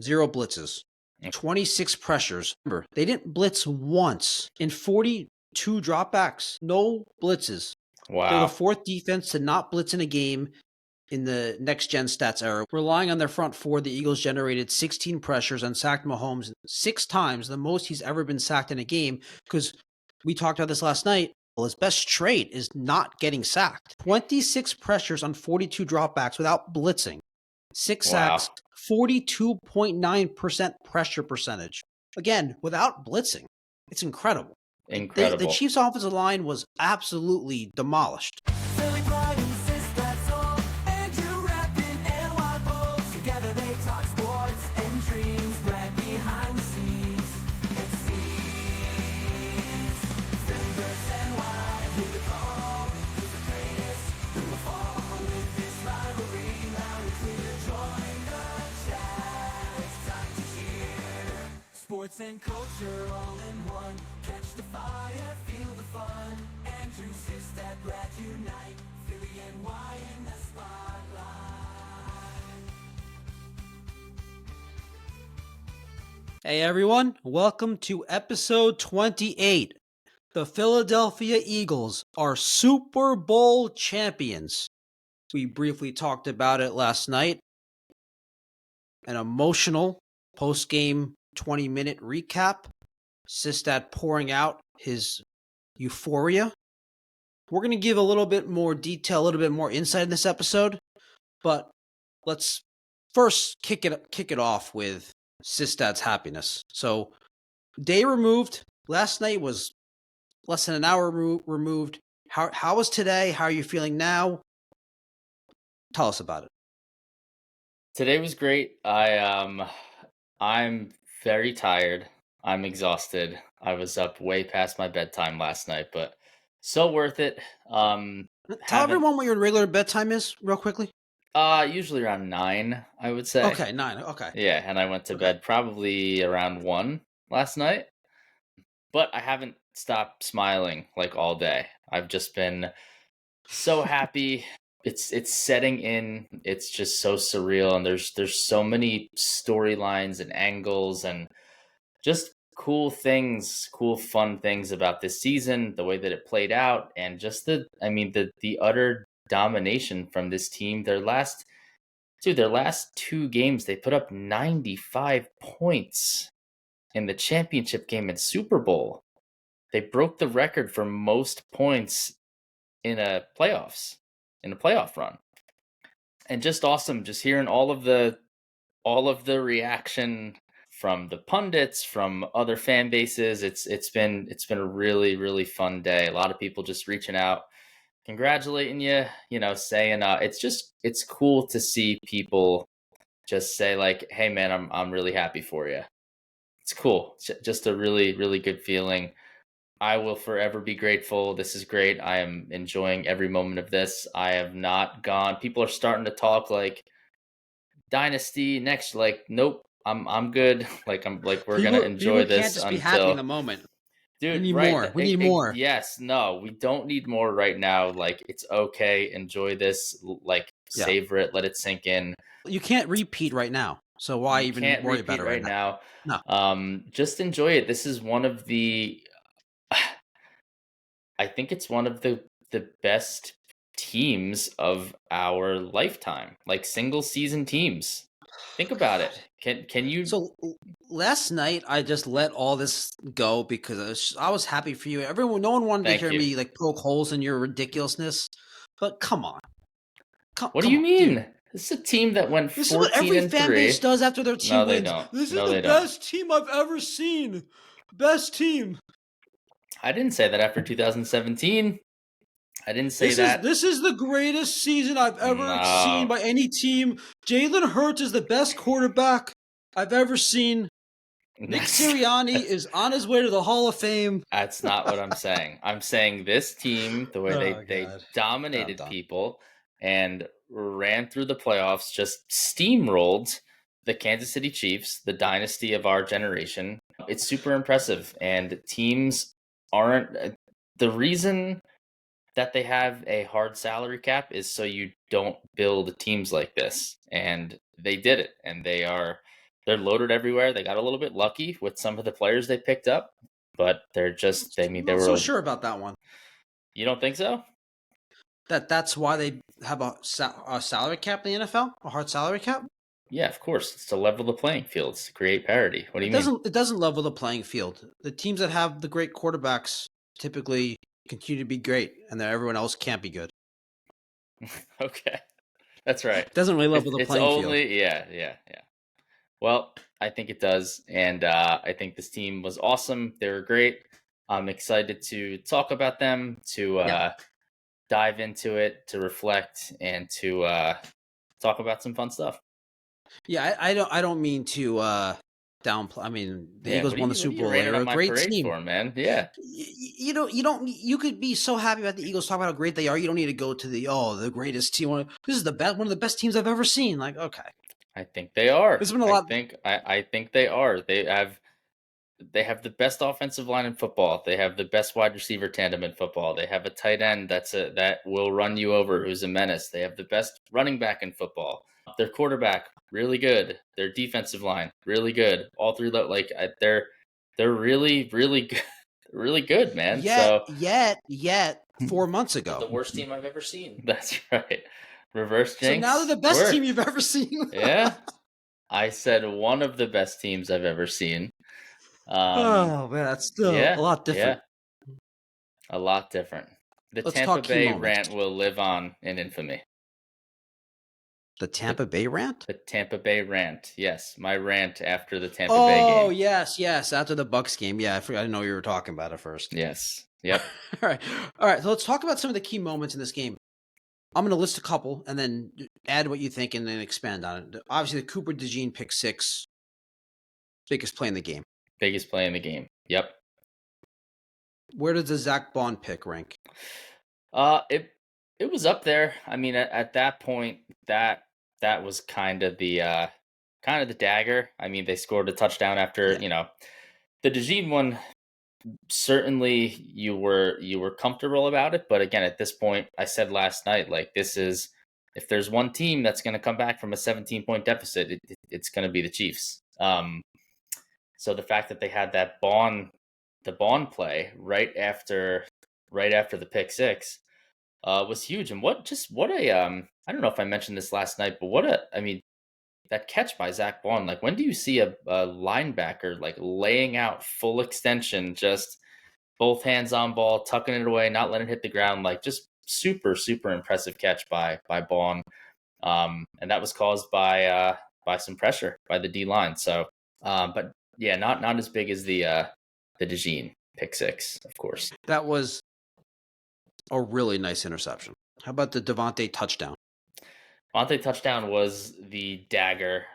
0 blitzes, 26 pressures. Remember, they didn't blitz once in 42 dropbacks. No blitzes. They're the Wow. 4th defense to not blitz in a game in the next-gen stats era. Relying on their front four, the Eagles generated 16 pressures and sacked Mahomes 6 times, the most he's ever been sacked in a game, because we talked about this last night. Well, his best trait is not getting sacked. 26 pressures on 42 dropbacks without blitzing. 6 sacks, 42.9% pressure percentage. Again, without blitzing. It's incredible. Incredible. The Chiefs' offensive line was absolutely demolished. Sports and culture all in one. Catch the fire, feel the fun. Andrew Sistad, glad unite. Philly NY in the spotlight. Hey everyone, welcome to episode 28. The Philadelphia Eagles are Super Bowl champions. We briefly talked about it last night. An emotional post-game 20-minute recap. Sistad pouring out his euphoria. We're going to give a little bit more detail, a little bit more insight in this episode, but let's first kick it off with Sistad's happiness. So, day removed. Last night was less than an hour removed. How was today? How are you feeling now? Tell us about it. Today was great. I'm very tired. I'm exhausted. I was up way past my bedtime last night, but so worth it. Tell everyone what your regular bedtime is, real quickly. Usually around 9, I would say. Okay, 9. Okay. Yeah, and I went to bed probably around 1 last night. But I haven't stopped smiling like all day. I've just been so happy. It's setting in. It's just so surreal, and there's so many storylines and angles and just cool things, cool fun things about this season, the way that it played out, and just the utter domination from this team. Their last 2 games, they put up 95 points in the championship game and Super Bowl. They broke the record for most points in a playoff run. And just awesome, just hearing all of the reaction from the pundits, from other fan bases. It's been a really, really fun day. A lot of people just reaching out, congratulating you, saying it's cool to see people just say like, hey man, I'm really happy for you. It's cool. It's just a really, really good feeling. I will forever be grateful. This is great. I am enjoying every moment of this. I have not gone. People are starting to talk like Dynasty next. Like, nope, I'm good. Like we're gonna enjoy this. Can't just be happy in the moment. Dude, we need right, more. We need more. Yes, no, we don't need more right now. Like, it's okay. Enjoy this. Like, savor it. Let it sink in. You can't repeat right now. So why even worry about it right now? No. Just enjoy it. This is one of the I think it's one of the best teams of our lifetime, like single season teams. Think about it. Can you? So last night I just let all this go because I was happy for you. No one wanted to hear me like poke holes in your ridiculousness. But come on. What do you mean? Dude. This is a team that went 14-3. This is what every fan base does after their team wins. They don't. This is the best team I've ever seen. Best team. I didn't say that after 2017. I didn't say that. This is the greatest season I've ever seen by any team. Jalen Hurts is the best quarterback I've ever seen. Nick Sirianni is on his way to the Hall of Fame. That's not what I'm saying. I'm saying this team, the way they dominated people and ran through the playoffs, just steamrolled the Kansas City Chiefs, the dynasty of our generation. It's super impressive, and teams aren't the reason that they have a hard salary cap is so you don't build teams like this, and they did it, and they are they're loaded everywhere. They got a little bit lucky with some of the players they picked up, but they're just, I mean, I'm they not were. so sure about that one. You don't think so? That's why they have a salary cap in the NFL, a hard salary cap. Yeah, of course. It's to level the playing field. It's to create parity. What do you mean? It doesn't level the playing field. The teams that have the great quarterbacks typically continue to be great, and then everyone else can't be good. Okay, that's right. It doesn't really level the It's playing field. only yeah. Well, I think it does, and I think this team was awesome. They were great. I'm excited to talk about them, to dive into it, to reflect, and to talk about some fun stuff. Yeah, I don't mean to downplay. I mean, the Eagles won the Super Bowl. Raining They're on a my great parade team. for, man. Yeah. You don't. You could be so happy about the Eagles, talk about how great they are. You don't need to go to the greatest team. This is one of the best teams I've ever seen. Like, okay, I think they are. there's been a lot. I think they are. They have the best offensive line in football. They have the best wide receiver tandem in football. They have a tight end that will run you over, who's a menace. They have the best running back in football. Their quarterback, really good. Their defensive line, really good. All three, they're really, really good, really good, man. Yet, 4 months ago, the worst team I've ever seen. That's right. Reverse jinx. So now they're the best team you've ever seen. Yeah, I said one of the best teams I've ever seen. Oh man, that's still a lot different. Yeah. A lot different. Let's Tampa Bay rant will live on in infamy. The Tampa Bay rant? The Tampa Bay rant. Yes, my rant after the Tampa Bay game. Oh, yes, after the Bucs game. Yeah, I didn't know you were talking about it first. Yes. Yep. All right. So let's talk about some of the key moments in this game. I'm going to list a couple and then add what you think and then expand on it. Obviously, the Cooper DeJean pick six, biggest play in the game. Biggest play in the game. Yep. Where does the Zach Bond pick rank? It was up there. I mean, at that point, that was kind of the dagger. I mean, they scored a touchdown after the DeJean one. Certainly, you were comfortable about it, but again, at this point, I said last night, like, this is, if there's one team that's going to come back from a 17-point deficit, it's going to be the Chiefs. So the fact that they had the Bond play right after the pick six was huge. And what a I don't know if I mentioned this last night, but that catch by Zach Bond, like, when do you see a linebacker like laying out full extension, just both hands on ball, tucking it away, not letting it hit the ground, like, just super, super impressive catch by Bond. And that was caused by some pressure by the D line. So, but yeah, not as big as the DeJean pick six, of course. That was a really nice interception. How about the Devontae touchdown? Devontae touchdown was the dagger.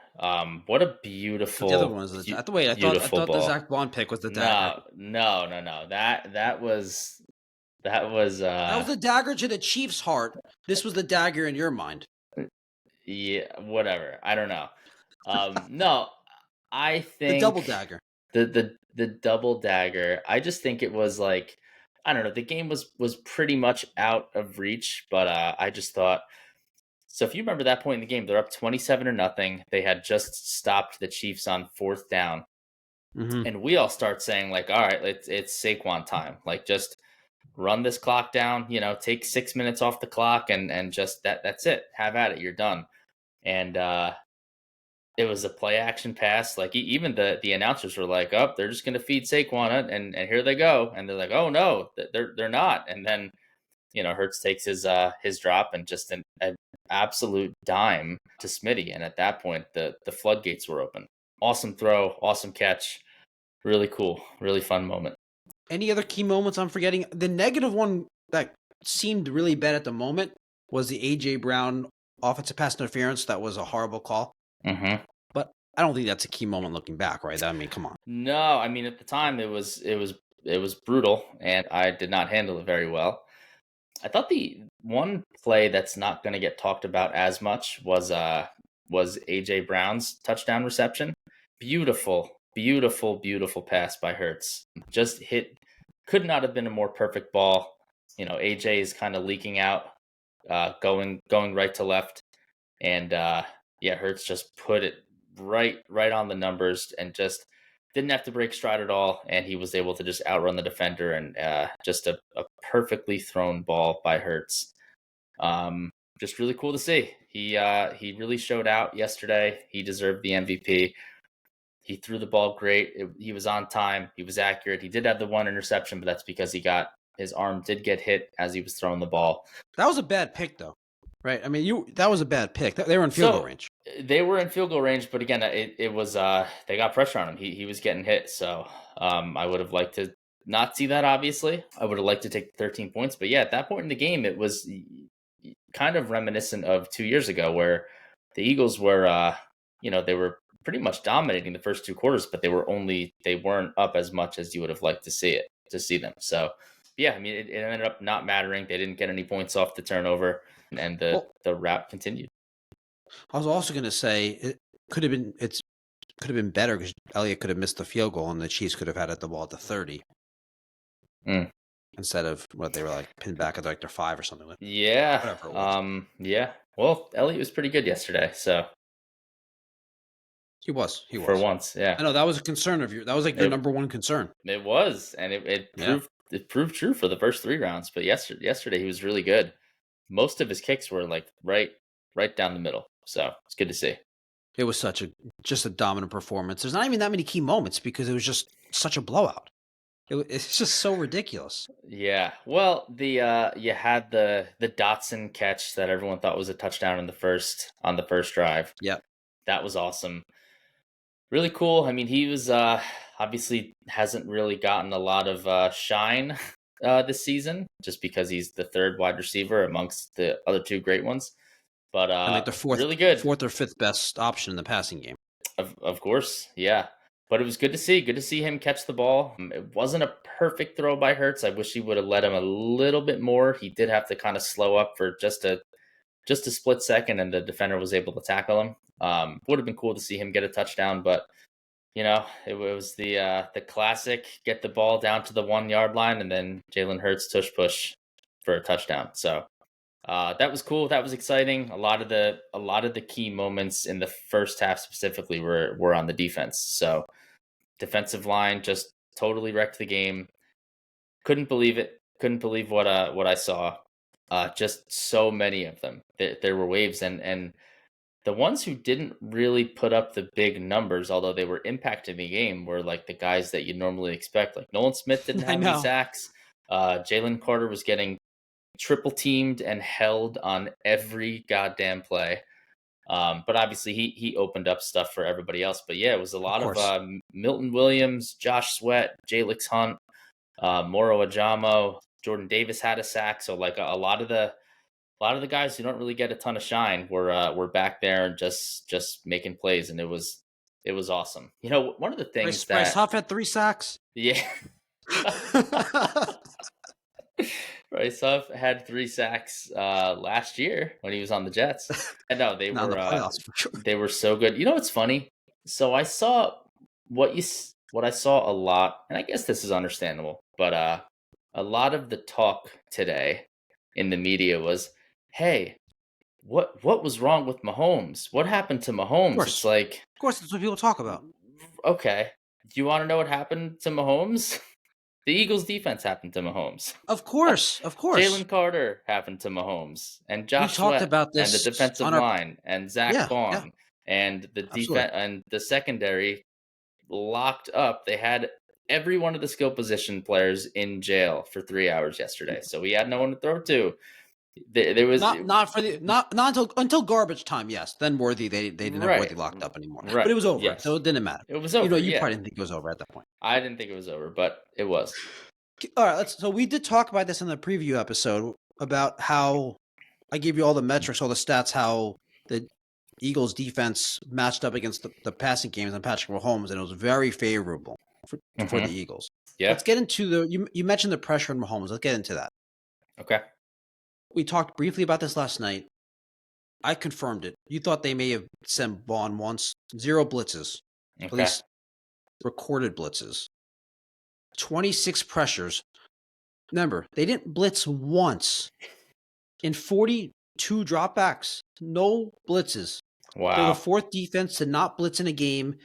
What a beautiful. The other one was I thought the Zach Bond pick was the dagger. No. That was that was the dagger to the Chiefs' heart. This was the dagger in your mind. Yeah, whatever. I don't know. No, I think the double dagger. The double dagger. I just think it was like, I don't know. The game was pretty much out of reach, but I just thought. So if you remember that point in the game, they're up 27-0. They had just stopped the Chiefs on 4th down. Mm-hmm. And we all start saying, like, all right, it's Saquon time. Like, just run this clock down, take 6 minutes off the clock and just that's it. Have at it. You're done. And it was a play action pass. Like, even the announcers were like, oh, they're just going to feed Saquon and here they go. And they're like, oh, no, they're not. And then, Hurts takes his drop and just an absolute dime to Smitty. And at that point, the floodgates were open. Awesome throw, awesome catch. Really cool, really fun moment. Any other key moments I'm forgetting? The negative one that seemed really bad at the moment was the A.J. Brown offensive pass interference. That was a horrible call. Mm-hmm. But I don't think that's a key moment looking back, right? I mean, come on. No, I mean, at the time it was brutal, and I did not handle it very well. I thought the one play that's not going to get talked about as much was A.J. Brown's touchdown reception. Beautiful pass by Hurts. Just hit, could not have been a more perfect ball. A.J. is kind of leaking out, going right to left, and Hurts just put it right on the numbers and just didn't have to break stride at all. And he was able to just outrun the defender and just a perfectly thrown ball by Hurts. Just really cool to see. He really showed out yesterday. He deserved the MVP. He threw the ball great. He was on time. He was accurate. He did have the one interception, but that's because his arm did get hit as he was throwing the ball. That was a bad pick, though, right? I mean, that was a bad pick. They were in field goal range. They were in field goal range, but again, it was they got pressure on him. He was getting hit, so I would have liked to not see that. Obviously, I would have liked to take 13 points, but yeah, at that point in the game, it was kind of reminiscent of 2 years ago where the Eagles were, they were pretty much dominating the first 2 quarters, but they weren't up as much as you would have liked to see them. So yeah, I mean, it ended up not mattering. They didn't get any points off the turnover, and the rap continued. I was also going to say it could have been better because Elliott could have missed the field goal and the Chiefs could have had the ball at the 30 instead of what they were like pinned back at like their 5 or something. Yeah. Whatever it was. Yeah. Well, Elliott was pretty good yesterday, so he was for once. Yeah. I know that was a concern of yours. That was like your number one concern. It was, and it proved true for the first 3 rounds. But yesterday he was really good. Most of his kicks were like right down the middle. So it's good to see. It was just a dominant performance. There's not even that many key moments because it was just such a blowout. It's just so ridiculous. Yeah. Well, you had the Dotson catch that everyone thought was a touchdown on the first drive. Yeah. That was awesome. Really cool. I mean, he was obviously hasn't really gotten a lot of shine this season just because he's the 3rd wide receiver amongst the other 2 great ones. But and like the really good 4th or 5th best option in the passing game. Of course, yeah. But it was good to see him catch the ball. It wasn't a perfect throw by Hurts. I wish he would have let him a little bit more. He did have to kind of slow up for just a split second, and the defender was able to tackle him. Would have been cool to see him get a touchdown, but it was the classic get the ball down to the 1 yard line and then Jalen Hurts tush push for a touchdown. So that was cool. That was exciting. A lot of the key moments in the first half specifically were on the defense. So defensive line just totally wrecked the game. Couldn't believe it. Couldn't believe what I saw. Just so many of them. There were waves, and the ones who didn't really put up the big numbers, although they were impacting the game, were like the guys that you normally expect. Like Nolan Smith didn't have any sacks. Jalen Carter was getting triple teamed and held on every goddamn play. But obviously he opened up stuff for everybody else. But yeah, it was a lot of Milton Williams, Josh Sweat, Jalix Hunt, Moro Ajamo, Jordan Davis had a sack. So like a lot of the guys who don't really get a ton of shine were back there and just making plays, and it was awesome. One of the things Bryce Huff had 3 sacks. Yeah. Bryce Huff had 3 sacks last year when he was on the Jets. And no, they were the playoffs for sure. They were so good. You know what's funny? So I saw what I saw a lot, and I guess this is understandable, but a lot of the talk today in the media was, hey, what was wrong with Mahomes? What happened to Mahomes? It's like, of course, that's what people talk about. Okay, do you want to know what happened to Mahomes? The Eagles' defense happened to Mahomes. Of course. Jalen Carter happened to Mahomes, and Josh Sweat, about this and the defensive line, and Zach Vaughn, and the defense, and the secondary locked up. They had every one of the skill position players in jail for 3 hours yesterday, so we had no one to throw to. There was not until garbage time. Yes, then Worthy they didn't have Worthy locked up anymore. Right. But it was over, so it didn't matter. It was over. You probably didn't think it was over at that point. I didn't think it was over, but it was. All right, so we did talk about this in the preview episode about how I gave you all the metrics, all the stats, how the Eagles defense matched up against the passing games on Patrick Mahomes, and it was very favorable for the Eagles. Yeah. Let's get into you mentioned the pressure on Mahomes. Let's get into that. Okay. We talked briefly about this last night. I confirmed it. You thought they may have sent Vaughn once. 0 blitzes. Okay. At least recorded blitzes. 26 pressures. Remember, they didn't blitz once. In 42 dropbacks. No blitzes. They're the Wow. fourth defense to not blitz in a game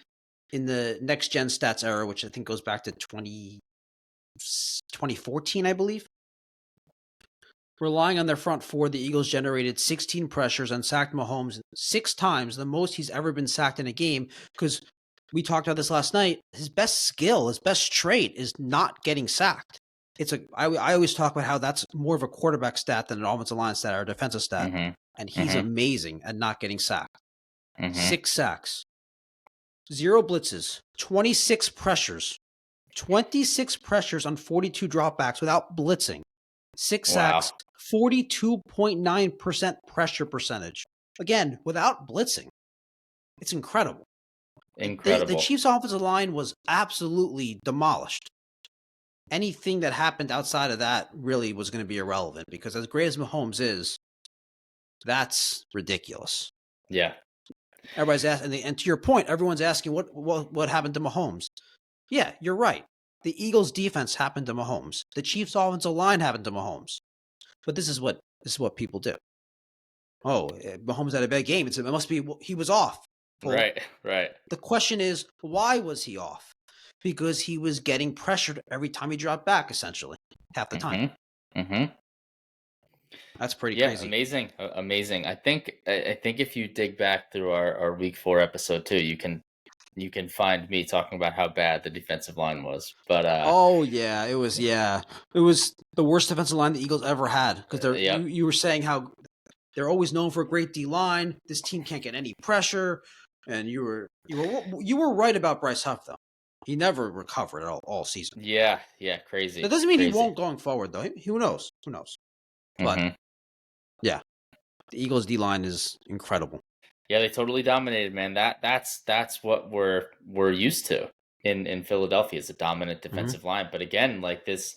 in the next-gen stats era, which I think goes back to 2014, I believe. Relying on their front four, the Eagles generated 16 pressures and sacked Mahomes 6 times, the most he's ever been sacked in a game, because we talked about this last night. His best skill, his best trait is not getting sacked. I always talk about how that's more of a quarterback stat than an offensive line stat or a defensive stat. Mm-hmm. And he's amazing at not getting sacked. Mm-hmm. 6 sacks, 0 blitzes, 26 pressures. 26 pressures on 42 dropbacks without blitzing. 6 sacks, 42.9% pressure percentage. Again, without blitzing. It's incredible. Incredible. The Chiefs' offensive line was absolutely demolished. Anything that happened outside of that really was going to be irrelevant, because as great as Mahomes is, that's ridiculous. Yeah. Everybody's asking, and to your point, everyone's asking what happened to Mahomes. Yeah, you're right. The Eagles' defense happened to Mahomes. The Chiefs' offensive line happened to Mahomes. But this is what people do. Oh, Mahomes had a bad game. It must be he was off. Well, right. The question is, why was he off? Because he was getting pressured every time he dropped back, essentially, half the time. Mm-hmm. That's pretty crazy. Amazing. I think if you dig back through our week 4 episode too, you can find me talking about how bad the defensive line was. But it was the worst defensive line the Eagles ever had, because you were saying how they're always known for a great D line. This team can't get any pressure, and you were right about Bryce Huff, though. He never recovered at all season. Yeah, crazy. That doesn't mean he won't going forward, though. Who knows? But yeah, the Eagles D line is incredible. Yeah, they totally dominated, man. That's what we're used to in Philadelphia, is a dominant defensive line. But again, like this,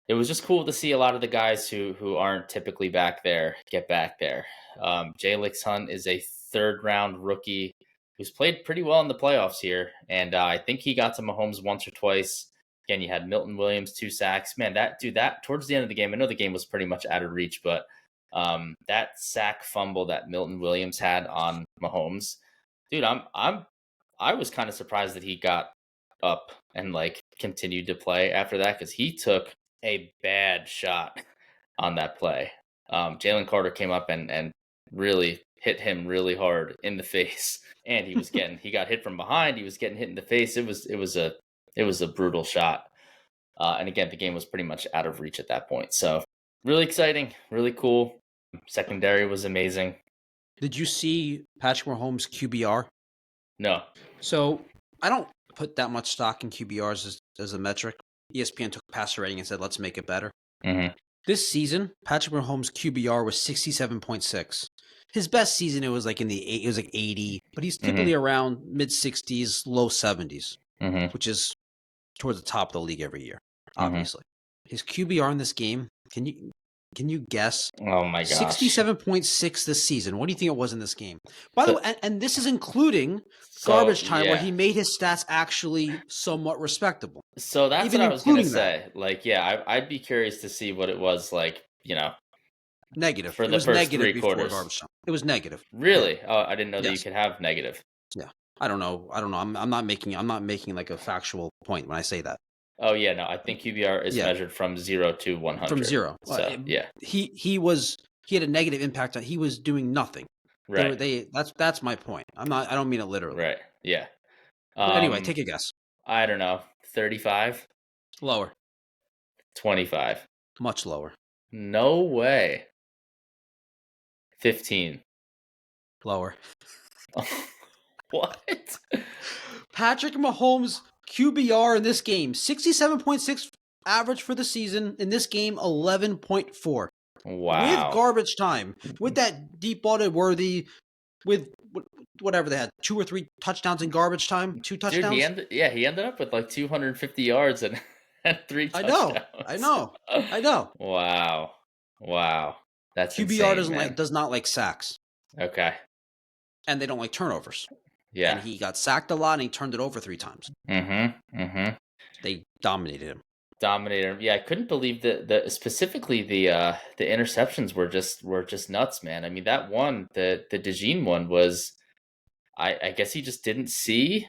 it was just cool to see a lot of the guys who aren't typically back there get back there. Jalen Hunt is a 3rd-round rookie who's played pretty well in the playoffs here, and I think he got to Mahomes once or twice. Again, you had Milton Williams 2 sacks. Man, that towards the end of the game, I know the game was pretty much out of reach, but that sack fumble that Milton Williams had on Mahomes, dude, I was kind of surprised that he got up and like continued to play after that, because he took a bad shot on that play. Jalen Carter came up and really hit him really hard in the face, and he got hit from behind. He was getting hit in the face. It was a brutal shot. And again, the game was pretty much out of reach at that point. So really exciting, really cool. Secondary was amazing. Did you see Patrick Mahomes' QBR? No. So I don't put that much stock in QBRs as a metric. ESPN took passer rating and said, let's make it better. Mm-hmm. This season, Patrick Mahomes' QBR was 67.6. His best season, it was like it was like 80, but he's typically around mid-60s, low 70s, which is towards the top of the league every year, obviously. His QBR in this game, can you guess? Oh my gosh. 67.6 this season. What do you think it was in this game? By the way, and this is including garbage time, where he made his stats actually somewhat respectable. So that's even what I was going to say. that. Like, yeah, I'd be curious to see what it was like, Negative. For the first 3 quarters. Garbage time. It was negative. Really? Yeah. Oh, I didn't know that you could have negative. Yeah. I don't know. I'm not making like a factual point when I say that. Oh yeah, no. I think QBR is measured from 0 to 100. From 0. So yeah. He had a negative impact on. He was doing nothing. Right. That's my point. I don't mean it literally. Right. Yeah. Anyway, take a guess. I don't know. 35. Lower. 25. Much lower. No way. 15. Lower. What? Patrick Mahomes' QBR in this game, 67.6 average for the season. In this game, 11.4. Wow. With garbage time, with that deep ball to Worthy, with whatever they had, 2 or 3 touchdowns in garbage time, 2 touchdowns. Dude, he ended up with like 250 yards and 3 touchdowns. I know. Wow. That's QBR insane, does not like sacks. Okay. And they don't like turnovers. Yeah. And he got sacked a lot, and he turned it over 3 times. They dominated him. Yeah, I couldn't believe that specifically the interceptions were just nuts, man. I mean, that one, the DeJean one was I guess he just didn't see.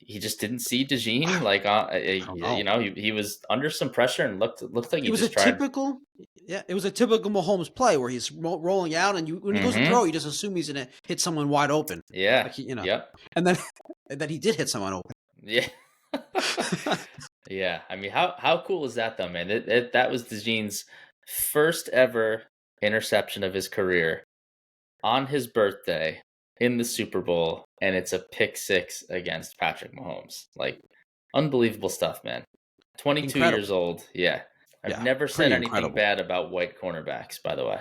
He just didn't see DeJean. Like, don't know. he was under some pressure and looked like he It was a just tried. typical, it was a typical Mahomes play where he's rolling out, and when he goes to throw, you just assume he's gonna hit someone wide open. Yeah. Like Yep. and then he did hit someone open. Yeah. Yeah. I mean, how cool is that though, man? That was DeJean's first ever interception of his career on his birthday in the Super Bowl, and it's a pick six against Patrick Mahomes. Like, unbelievable stuff, man. 22 Incredible. years old. Yeah. I've Yeah, never said pretty anything incredible. bad about white cornerbacks, by the way.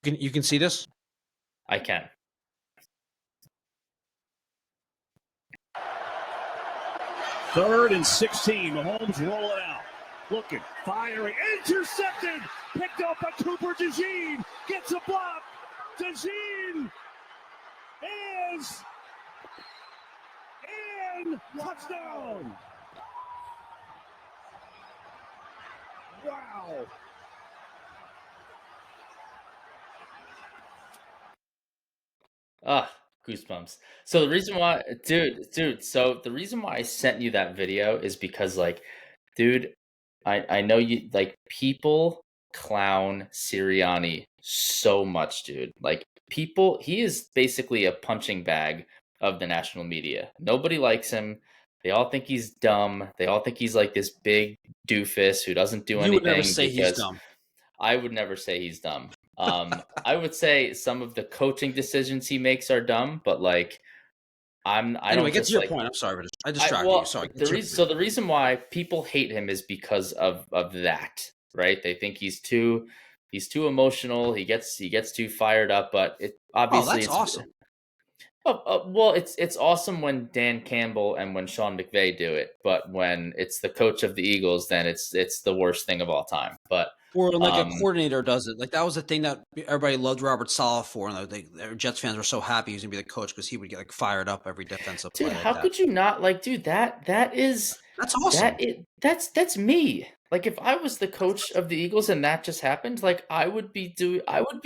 You can see this? I can. Third and 16. Mahomes roll it out. Looking, firing, intercepted. Picked up by Cooper DeJean. Gets a block. DeJean is in. Touchdown. Wow. Ah, goosebumps. So the reason why, dude, so the reason why I sent you that video is because, like, dude, I know you, like, people clown Sirianni so much, dude. Like, he is basically a punching bag of the national media. Nobody likes him. They all think he's dumb. They all think he's like this big doofus who doesn't do anything. You would never say he's because dumb. I would never say he's dumb. I would say some of the coaching decisions he makes are dumb, but like I Anyway, don't get just to your like point. I'm sorry, I distracted you. Sorry. the reason why people hate him is because of that, right? They think he's too emotional. He gets too fired up, but it obviously that's it's awesome. Well, it's awesome when Dan Campbell and when Sean McVay do it, but when it's the coach of the Eagles, then it's the worst thing of all time. But Or like a coordinator does it. Like that was the thing that everybody loved Robert Saleh for, and Jets fans were so happy he was gonna be the coach because he would get like fired up every defensive play. dude, like how that. could you not like, dude? That's awesome. That's me. Like, if I was the coach of the Eagles and that just happened, like I would be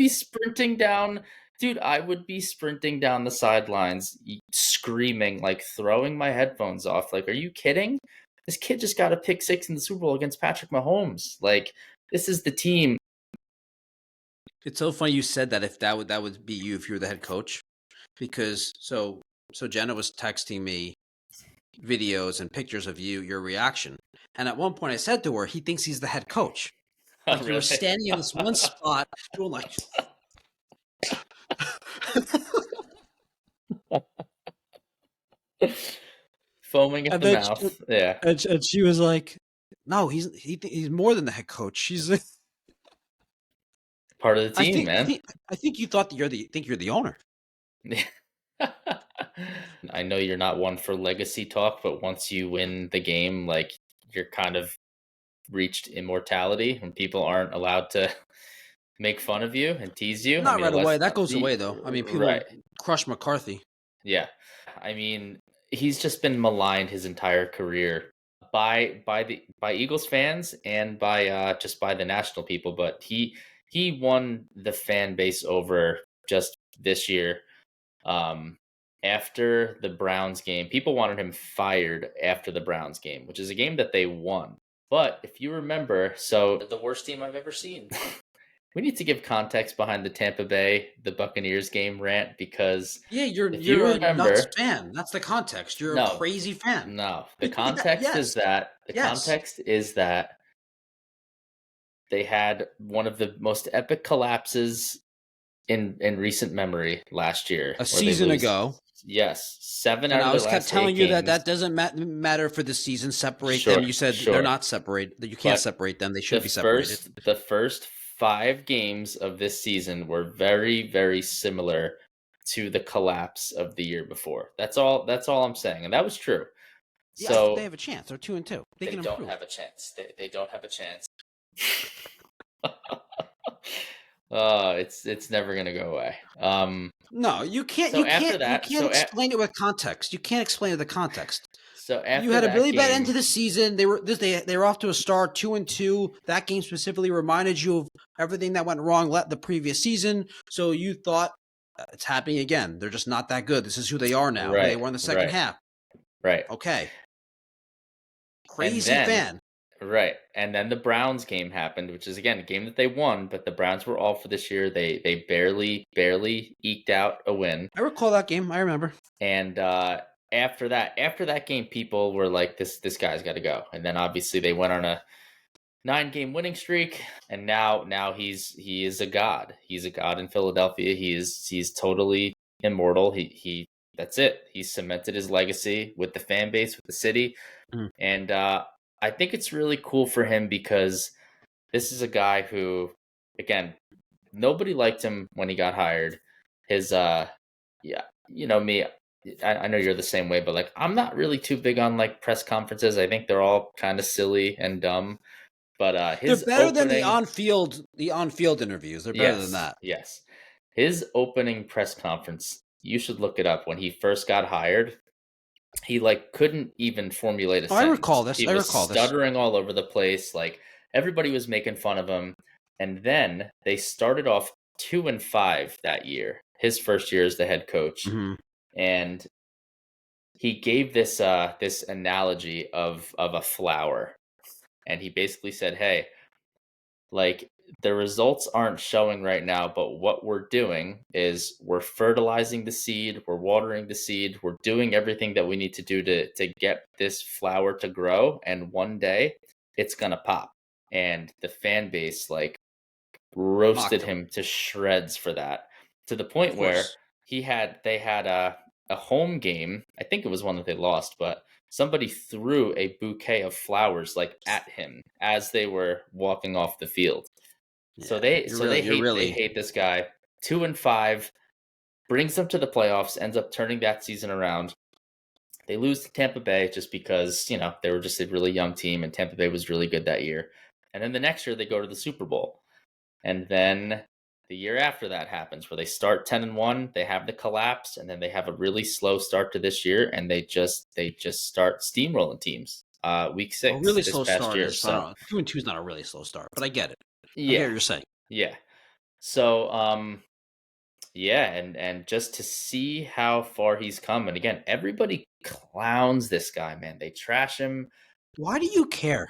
sprinting down. Dude, I would be sprinting down the sidelines, screaming, like throwing my headphones off. Like, are you kidding? This kid just got a pick six in the Super Bowl against Patrick Mahomes. Like, this is the team. It's so funny you said that. If that would be you if you were the head coach, because so Jenna was texting me videos and pictures of your reaction, and at one point I said to her, he thinks he's the head coach. Like you were standing in this one spot doing like. Foaming at the mouth. Yeah. And she was like, no, he's more than the head coach. She's part of the team, man. I think you thought that you're the owner. I know you're not one for legacy talk, but once you win the game, like, you're kind of reached immortality and people aren't allowed to make fun of you and tease you. Not right away. That goes away, though. I mean, people crush McCarthy. Yeah. I mean, he's just been maligned his entire career by Eagles fans and by just by the national people. But he won the fan base over just this year. After the Browns game, people wanted him fired after the Browns game, which is a game that they won. But if you remember, so the worst team I've ever seen. We need to give context behind the Tampa Bay, the Buccaneers game rant, because you're a nuts fan. That's the context. You're a crazy fan. No, the context is that context is that they had one of the most epic collapses in recent memory last year, a season ago. Yes, 7 out of the last 8 games. I kept telling you that doesn't matter for the season. Separate them. You said they're not separated. That you can't separate them. They should be separated. The first 5 games of this season were very, very similar to the collapse of the year before. That's all I'm saying, and that was true. Yeah, so they have a chance. They're 2-2. They can don't improve. have a chance. They don't have a chance. It's never gonna go away. No, you can't. So you after can't. that, you can't explain it with context. You can't explain it with context. So after you had a really bad end to game, the season. They were off to a start 2-2. That game specifically reminded you of everything that went wrong the previous season. So you thought It's happening again. They're just not that good. This is who they are now. Who they were in the second half. Right. Okay. And Crazy then, fan. right. And then the Browns game happened, which is, again, a game that they won, but the Browns were all for this year. They barely eked out a win. I recall that game. I remember. And after that game, people were like, this guy's got to go. And then obviously they went on a 9-game winning streak, and now he is a god. He's a god in Philadelphia. He's totally immortal. He that's it. He cemented his legacy with the fan base, with the city. And I think it's really cool for him because this is a guy who, again, nobody liked him when he got hired. His me, I know you're the same way, but like I'm not really too big on like press conferences. I think they're all kind of silly and dumb. But his they're better than the on-field interviews. They're better than that. Yes. His opening press conference, you should look it up. When he first got hired, he like couldn't even formulate a sentence. I recall this. He was stuttering all over the place. Like everybody was making fun of him. And then they started off 2-5 that year, his first year as the head coach. And he gave this this analogy of a flower. And he basically said, hey, like the results aren't showing right now, but what we're doing is we're fertilizing the seed, we're watering the seed, we're doing everything that we need to do to get this flower to grow. And one day it's going to pop. And the fan base like roasted him to shreds for that, to the point where they had a home game. I think it was one that they lost, but somebody threw a bouquet of flowers like at him as they were walking off the field. Yeah, they hate this guy. 2-5, brings them to the playoffs, ends up turning that season around. They lose to Tampa Bay just because, they were just a really young team and Tampa Bay was really good that year. And then the next year they go to the Super Bowl. And then the year after that happens where they start 10-1, they have the collapse, and then they have a really slow start to this year, and they just start steamrolling teams. Week 6, really this slow past start. Year, 2-2 is not a really slow start, but I get it. Yeah, I get what you're saying. Yeah. So, and just to see how far he's come, and again, everybody clowns this guy, man. They trash him. Why do you care?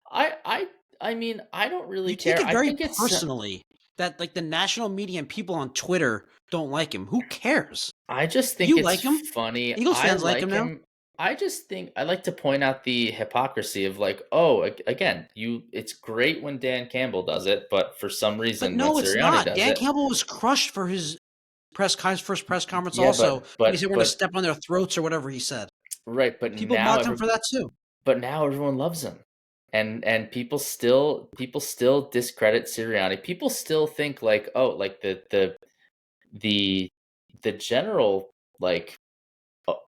I mean, I don't really care. You take it very personally that like the national media and people on Twitter don't like him. Who cares? I just think it's like him? Funny. Eagles fans like him now? I just think I like to point out the hypocrisy of like, again, it's great when Dan Campbell does it, but for some reason, but no, when it's Sirianni not. Does Dan it, Campbell was crushed for his first press conference. Yeah, also, but he said we're going to step on their throats or whatever he said. Right, but people now mocked him for that too. But now everyone loves him. And people still discredit Sirianni. People still think like, like the general like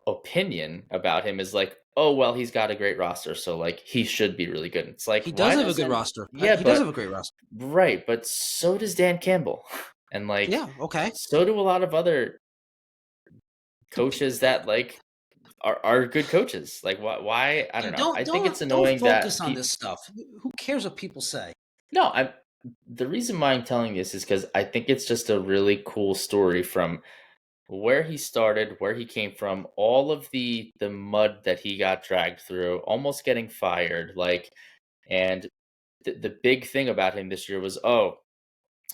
opinion about him is like, well, he's got a great roster, so like he should be really good. It's like he does have a good roster. Yeah, he does have a great roster. Right, but so does Dan Campbell, and like okay, so do a lot of other coaches that like are good coaches. Like why I don't know. I think it's annoying don't focus on this stuff. Who cares what people say? No, the reason why I'm telling this is because I think it's just a really cool story from where he started, where he came from, all of the mud that he got dragged through, almost getting fired, like, and the big thing about him this year was,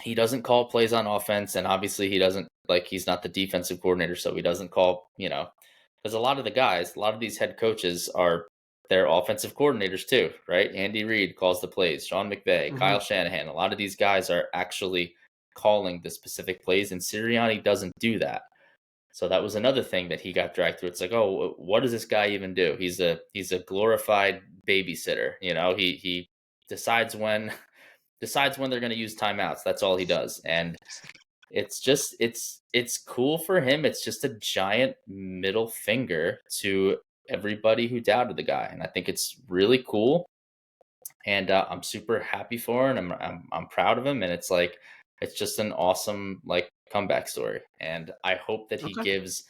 he doesn't call plays on offense, and obviously he doesn't, like, he's not the defensive coordinator, so he doesn't call, because a lot of these head coaches they're offensive coordinators too, right? Andy Reid calls the plays, Sean McVay, Kyle Shanahan. A lot of these guys are actually calling the specific plays, and Sirianni doesn't do that. So that was another thing that he got dragged through. It's like, what does this guy even do? He's a glorified babysitter. He decides when they're going to use timeouts. That's all he does. And it's just it's cool for him. It's just a giant middle finger to everybody who doubted the guy, and I think it's really cool. And I'm super happy for him. I'm proud of him, and it's like it's just an awesome like comeback story. And I hope that he gives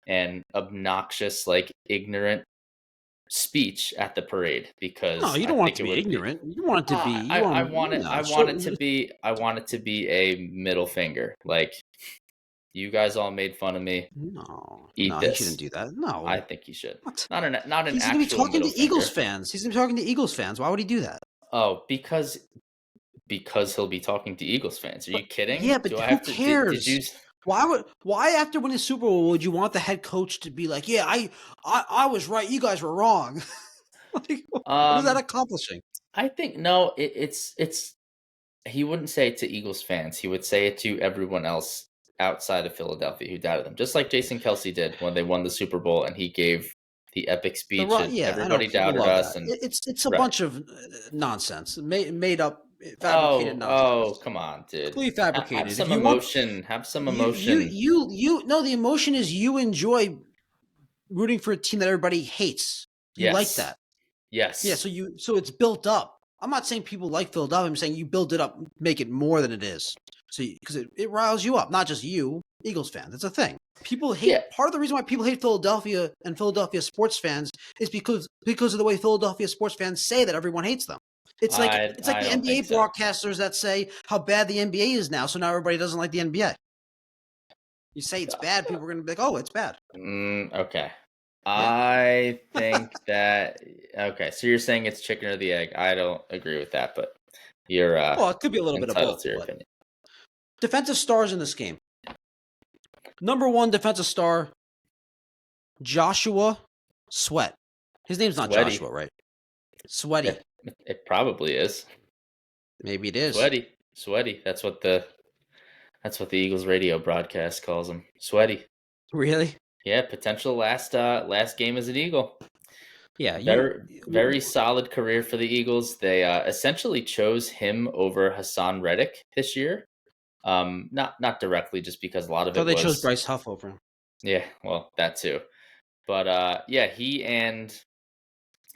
an obnoxious, like ignorant speech at the parade, because no, you don't want it to be ignorant. You want it to be. I want it to be a middle finger. Like, You guys all made fun of me. No, Eat he this. shouldn't do that. I No, think he should. what? Not an He's gonna be actual talking to middle Eagles finger. fans. He's gonna be talking to Eagles fans. Why would he do that? Oh, because he'll be talking to Eagles fans. Are you kidding? Yeah, but Do I who have to? Did you? cares? Why after winning the Super Bowl would you want the head coach to be like, yeah, I was right, you guys were wrong? Like, what is that accomplishing? I think no. It's he wouldn't say it to Eagles fans. He would say it to everyone else outside of Philadelphia who doubted them, just like Jason Kelce did when they won the Super Bowl and he gave the epic speech and Yeah, I know everybody people doubted love us. that. And It's a right. bunch of nonsense, made up, fabricated nonsense. Come on, dude. Completely fabricated. Have If some you want, emotion. Have some emotion. no, the emotion is you enjoy rooting for a team that everybody hates. You like that. Yes. Yeah, so it's built up. I'm not saying people like Philadelphia. I'm saying you build it up, make it more than it is. So because it riles you up, not just you, Eagles fans. It's a thing. People hate. Yeah. Part of the reason why people hate Philadelphia and Philadelphia sports fans is because of the way Philadelphia sports fans say that everyone hates them. It's like the NBA broadcasters that say how bad the NBA is now, so now everybody doesn't like the NBA. You say it's bad, people are going to be like, "Oh, it's bad." Okay. I think that okay. So you're saying it's chicken or the egg. I don't agree with that, but you're well, it could be a little bit of both. To your opinion. Defensive stars in this game. Number 1 defensive star, Joshua Sweat. His name's not Sweaty. Joshua, right? Sweaty. It probably is. Maybe it is. Sweaty. That's what the Eagles radio broadcast calls him. Sweaty. Really? Yeah, potential last game as an Eagle. Yeah, very solid career for the Eagles. They essentially chose him over Hassan Reddick this year. Not directly, just because a lot of it. So they chose Bryce Huff over him. Yeah, well, that too. But yeah, he and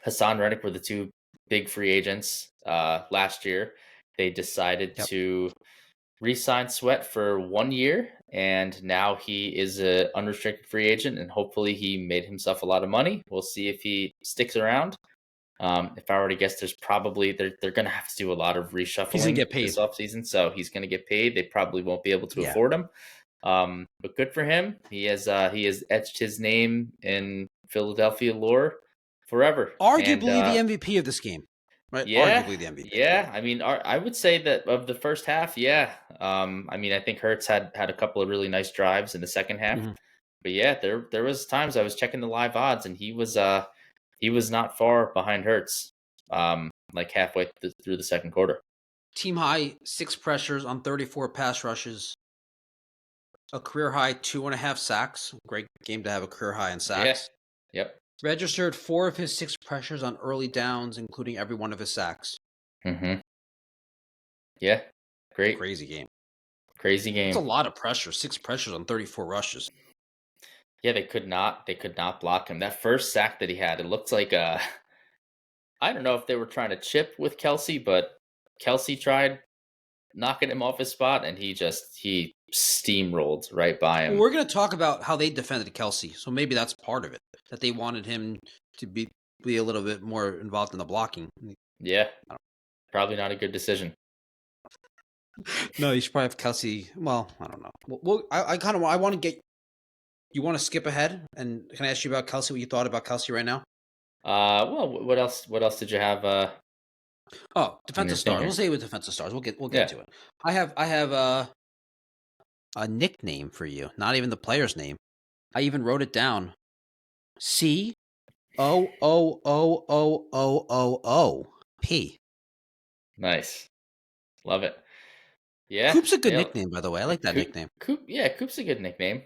Hassan Reddick were the two big free agents last year. They decided to re-sign Sweat for 1 year, and now he is an unrestricted free agent, and hopefully he made himself a lot of money. We'll see if he sticks around. If I were to guess, there's probably they're going to have to do a lot of reshuffling. He's going to get paid this offseason, so he's going to get paid. They probably won't be able to afford him. But good for him. He has etched his name in Philadelphia lore forever. Arguably the MVP of this game. Right? Yeah, arguably the MVP. Yeah, I mean, I would say that of the first half, yeah. I mean, I think Hurts had a couple of really nice drives in the second half. Mm-hmm. But yeah, there was times I was checking the live odds, and he was not far behind Hurts, like halfway through the second quarter. Team high 6 pressures on 34 pass rushes. A career high 2.5 sacks. Great game to have a career high in sacks. Yeah. Yep. Registered 4 of his 6 pressures on early downs, including every one of his sacks. Mm-hmm. Yeah. Great. Crazy game. It's a lot of pressure. 6 pressures on 34 rushes. Yeah, they could not block him. That first sack that he had, it looked like I don't know if they were trying to chip with Kelce, but Kelce tried knocking him off his spot, and he steamrolled right by him. Well, we're going to talk about how they defended Kelce, so maybe that's part of it, that they wanted him to be a little bit more involved in the blocking. Yeah, probably not a good decision. No, you should probably have Kelce. Well, I don't know. Well, I want to get. You want to skip ahead, and can I ask you about Kelce? What you thought about Kelce right now? Well, what else did you have? Defensive stars. We'll say with defensive stars. We'll get to it. I have a nickname for you. Not even the player's name. I even wrote it down. COOOOOOOP. Nice. Love it. Yeah. Coop's a good nickname, by the way. I like that nickname. Coop's a good nickname.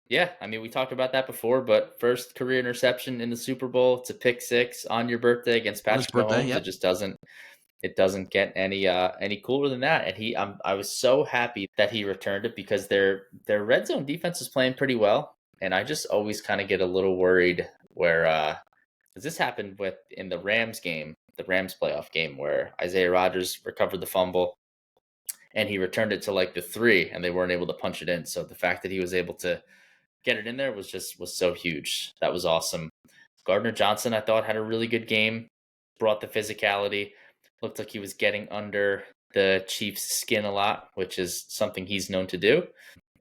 Yeah, I mean, we talked about that before, but first career interception in the Super Bowl. It's a pick 6 on your birthday against Patrick Mahomes. Yep. It doesn't get any cooler than that. And I was so happy that he returned it, because their red zone defense is playing pretty well. And I just always kind of get a little worried where because this happened in the Rams game, the Rams playoff game, where Isaiah Rodgers recovered the fumble and he returned it to like the 3, and they weren't able to punch it in. So the fact that he was able to get it in there was so huge. That was awesome. Gardner Johnson, I thought, had a really good game, brought the physicality, looked like he was getting under the Chiefs' skin a lot, which is something he's known to do.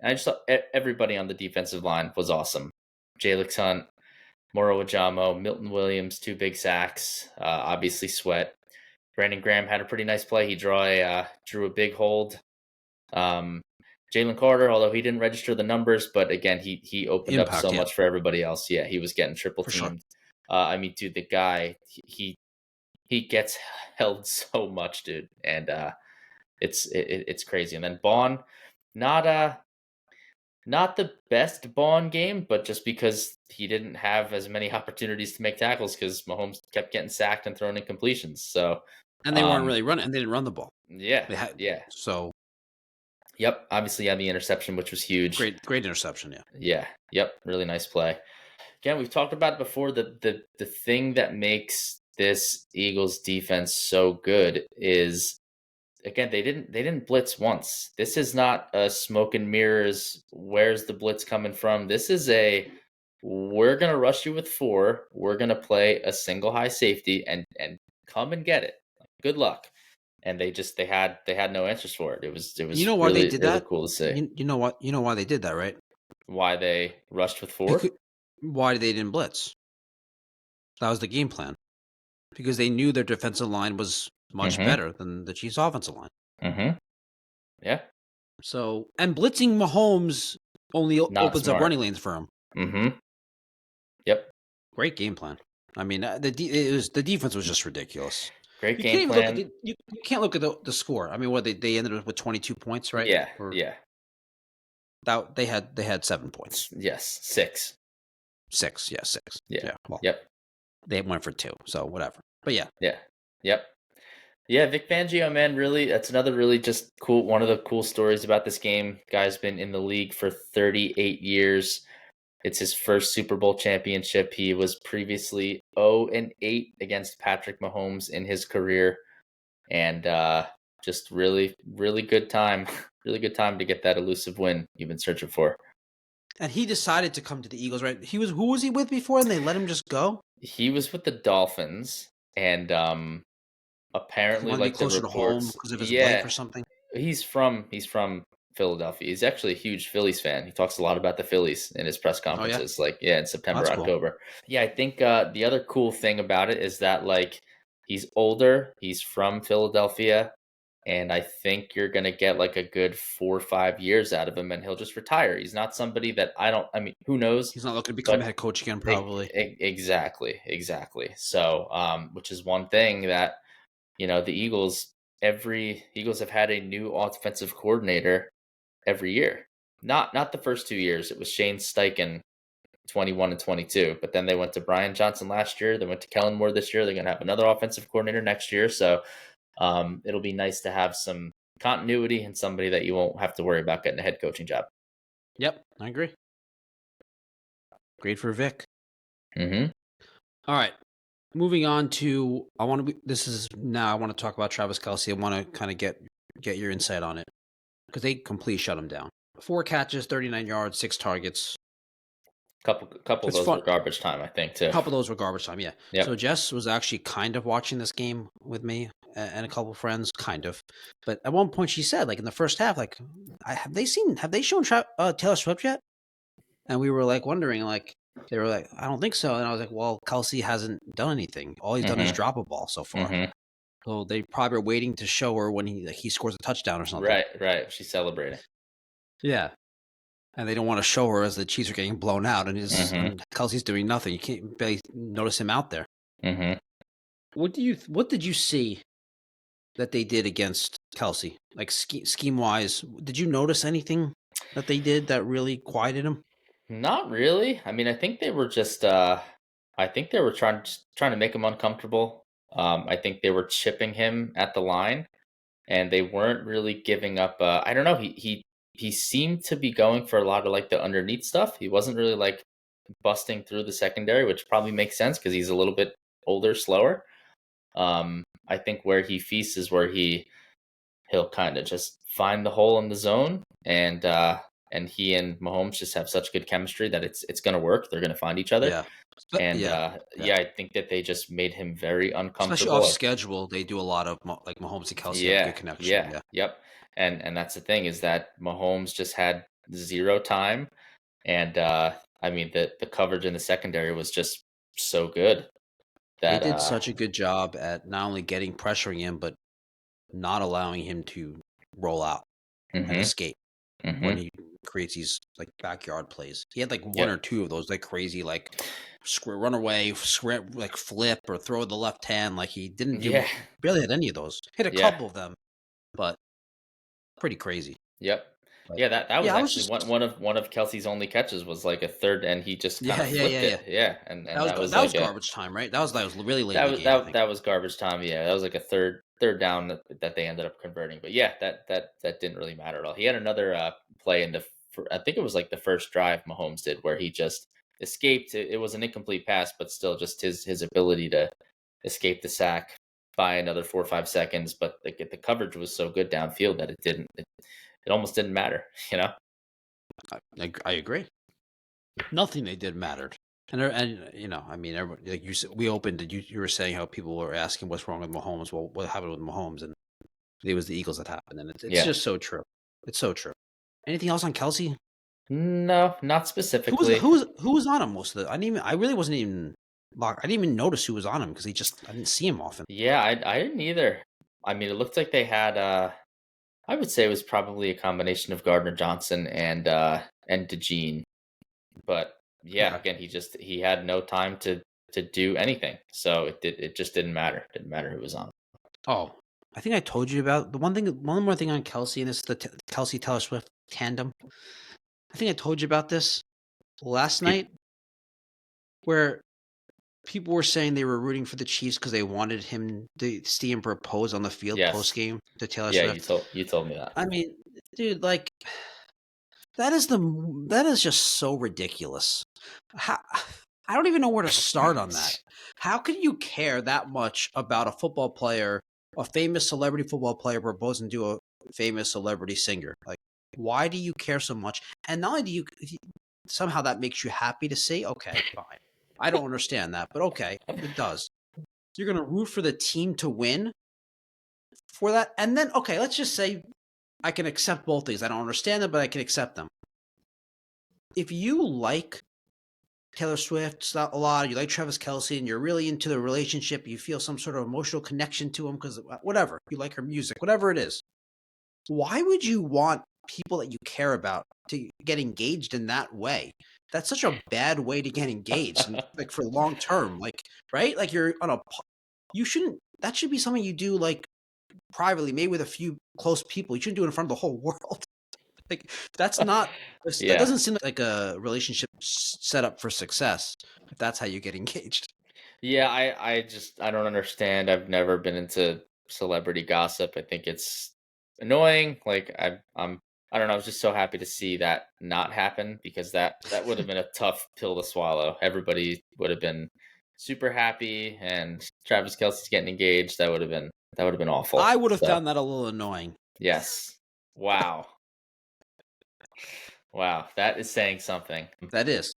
And I just thought everybody on the defensive line was awesome. Jalix Hunt, Moro Ajamo, Milton Williams, 2 big sacks. Obviously, Sweat. Brandon Graham had a pretty nice play. He drew a big hold. Jalen Carter, although he didn't register the numbers, but again, he opened up so much for everybody else. Yeah, he was getting triple teamed. Sure. I mean, dude, the guy, he gets held so much, dude, and it's crazy. And then Bond, not the best Bond game, but just because he didn't have as many opportunities to make tackles because Mahomes kept getting sacked and throwing incompletions. So and they weren't really running, and they didn't run the ball. Yeah, So, yep, obviously had the interception, which was huge. Great interception. Yeah. Yeah. Yep. Really nice play. Again, we've talked about it before. The thing that makes this Eagles defense so good is, again, they didn't blitz once. This is not a smoke and mirrors. Where's the blitz coming from? This is we're gonna rush you with 4. We're gonna play a single high safety and come and get it. Good luck. And they had no answers for it. It was you know why really, they did really that? cool to see. You know why they did that, right? Why they rushed with 4? Why they didn't blitz? That was the game plan. Because they knew their defensive line was much better than the Chiefs' offensive line. Mm-hmm. Yeah. So, and blitzing Mahomes only opens up running lanes for him. Mm-hmm. Yep. Great game plan. I mean, the defense was just ridiculous. Great game plan. You can't look at the score. I mean, what they ended with 22 points, right? Yeah. Yeah. They had 7 points. Yes, 6. 6. Yeah, 6. Yeah. Well, yep. They went for 2, so whatever. But yeah. Yeah. Yep. Yeah, Vic Fangio, man, really, that's another really just cool, one of the cool stories about this game. Guy's been in the league for 38 years. It's his first Super Bowl championship. He was previously 0-8 against Patrick Mahomes in his career. And just really, really good time. Really good time to get that elusive win you've been searching for. And he decided to come to the Eagles, right? Who was he with before, and they let him just go? He was with the Dolphins, and apparently, like the reports, to home because of his wife or something. He's from Philadelphia. He's actually a huge Phillies fan. He talks a lot about the Phillies in his press conferences, in September, October. Cool. Yeah, I think the other cool thing about it is that like he's older. He's from Philadelphia. And I think you're going to get like a good 4 or 5 years out of him, and he'll just retire. He's not somebody that who knows? He's not looking to become a head coach again, probably. Exactly. So, which is one thing that, the Eagles have had a new offensive coordinator every year. Not the first 2 years. It was Shane Steichen, 21 and 22. But then they went to Brian Johnson last year. They went to Kellen Moore this year. They're going to have another offensive coordinator next year. So, it'll be nice to have some continuity and somebody that you won't have to worry about getting a head coaching job. Yep, I agree. Great for Vic. Mm-hmm. All right, moving on to I want to talk about Travis Kelce. I want to kind of get your insight on it because they completely shut him down. 4 catches, 39 yards, 6 targets. Couple of those were garbage time, I think, too. A couple of those were garbage time, yeah. Yep. So Jess was actually kind of watching this game with me and a couple of friends, kind of. But at one point she said, like in the first half, like, have they shown Taylor Swift yet? And we were like wondering, like, they were like, I don't think so. And I was like, well, Kelce hasn't done anything. All he's done is drop a ball so far. Mm-hmm. So they probably are waiting to show her when he scores a touchdown or something. Right. She's celebrating. Yeah. And they don't want to show her as the Chiefs are getting blown out, and Kelce's doing nothing. You can't barely notice him out there. Mm-hmm. What did you see that they did against Kelce? Like scheme wise, did you notice anything that they did that really quieted him? Not really. I mean, I think they were just. I think they were trying to make him uncomfortable. I think they were chipping him at the line, and they weren't really giving up. I don't know. He seemed to be going for a lot of like the underneath stuff. He wasn't really like busting through the secondary, which probably makes sense because he's a little bit older, slower. I think where he feasts is where he'll kind of just find the hole in the zone, and he and Mahomes just have such good chemistry that it's going to work. They're going to find each other. Yeah. And I think that they just made him very uncomfortable. Especially off schedule, they do a lot of like Mahomes and Kelce have a good connection. Yeah. Yep. And that's the thing is that Mahomes just had zero time. And I mean, the coverage in the secondary was just so good They that did such a good job at not only pressuring him, but not allowing him to roll out and hmm escape when hmm he creates these like backyard plays. He had like one Yep. or two of those like crazy like run away, like flip or throw the left hand. Like he didn't do Yeah. barely had any of those. Hit a Yeah. couple of them, but pretty crazy. Yep. But Yeah, that was yeah, I was actually just one of Kelsey's only catches was like a third, and he just kind of flipped yeah. it. Yeah, and That was that was that was like a garbage time, right? That was really late in that the was game, I that think. that was garbage time. Yeah, that was like a third down that they ended up converting. But yeah, that didn't really matter at all. He had another play in I think it was like the first drive Mahomes did where he just escaped. It was an incomplete pass, but still just his ability to escape the sack by another 4 or 5 seconds. But the coverage was so good downfield that it almost didn't matter. You know. I agree. Nothing they did mattered. And you know, I mean, everybody, like you said, we opened. You were saying how people were asking what's wrong with Mahomes. Well, what happened with Mahomes? And it was the Eagles that happened, and it's Yeah. just so true. It's so true. Anything else on Kelce? No, not specifically. Who was on him most of the? I really wasn't even. I didn't even notice who was on him because I didn't see him often. Yeah, I didn't either. I mean, it looked like they had I would say it was probably a combination of Gardner Johnson and DeJean. But yeah, Okay. again, he had no time to do anything. So it just didn't matter. Didn't matter who was on. Oh, I think I told you about the one more thing on Kelce, and it's the Kelce Taylor Swift tandem. I think I told you about this last night, where people were saying they were rooting for the Chiefs because they wanted him to see him propose on the field Yes. post game to Taylor Yeah, Swift. you told me that. I mean, dude, like that is just so ridiculous. How, I don't even know where to start on that. How can you care that much about a football player, a famous celebrity football player proposing to a famous celebrity singer? Like, why do you care so much? And not only do you somehow that makes you happy to see, okay, fine. I don't understand that, but okay, it does. You're going to root for the team to win for that. And then, okay, let's just say I can accept both things. I don't understand them, but I can accept them. If you like Taylor Swift a lot, you like Travis Kelce, and you're really into the relationship, you feel some sort of emotional connection to him because whatever, you like her music, whatever it is, why would you want people that you care about to get engaged in that way? That's such a bad way to get engaged, and, like for long term, like right, like you're on you shouldn't. That should be something you do like privately, maybe with a few close people. You shouldn't do it in front of the whole world. Like that's not. That Yeah. doesn't seem like a relationship set up for success. If that's how you get engaged. Yeah, I don't understand. I've never been into celebrity gossip. I think it's annoying. Like I don't know, I was just so happy to see that not happen because that would have been a tough pill to swallow. Everybody would have been super happy and Travis Kelce's getting engaged. That would have been awful. I would have So, found that a little annoying. yes. Wow. Wow, that is saying something. That is.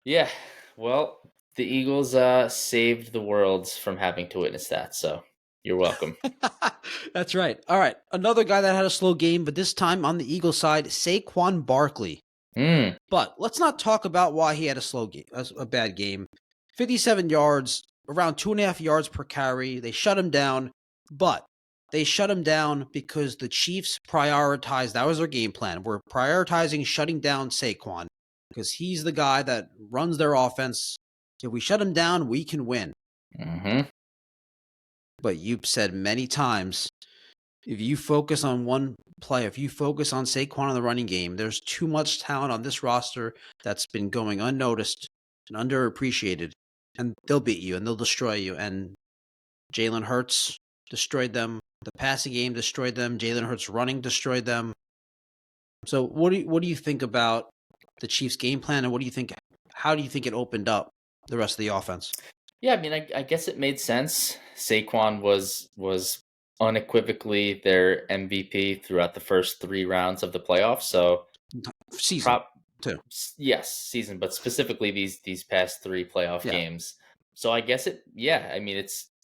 Yeah. Well, the Eagles saved the world from having to witness that. So you're welcome. That's right. All right. Another guy that had a slow game, but this time on the Eagles side, Saquon Barkley. But let's not talk about why he had a slow game, a bad game. 57 yards, around 2.5 yards per carry. They shut him down, but they shut him down because the Chiefs prioritized. That was their game plan. We're prioritizing shutting down Saquon because he's the guy that runs their offense. If we shut him down, we can win. Mm-hmm. But you've said many times, if you focus on one play, if you focus on Saquon in the running game, there's too much talent on this roster that's been going unnoticed and underappreciated, and they'll beat you and they'll destroy you. And Jalen Hurts destroyed them. The passing game destroyed them. Jalen Hurts running destroyed them. So what do you think about the Chiefs' game plan, and how do you think it opened up the rest of the offense? Yeah, I mean, I guess it made sense. Saquon was unequivocally their MVP throughout the first 3 rounds of the playoffs. So season too. Yes, season, but specifically these past 3 playoff games. So I guess it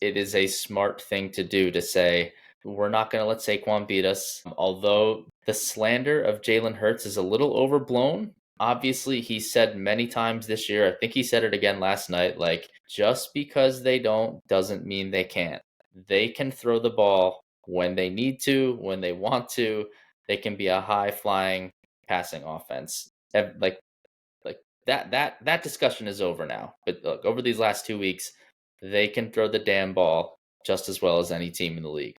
is a smart thing to do to say we're not going to let Saquon beat us. Although the slander of Jalen Hurts is a little overblown. Obviously, he said many times this year, I think he said it again last night, like, just because they don't doesn't mean they can't. They can throw the ball when they need to, when they want to. They can be a high-flying passing offense. Like that discussion is over now. But look, over these last 2 weeks, they can throw the damn ball just as well as any team in the league.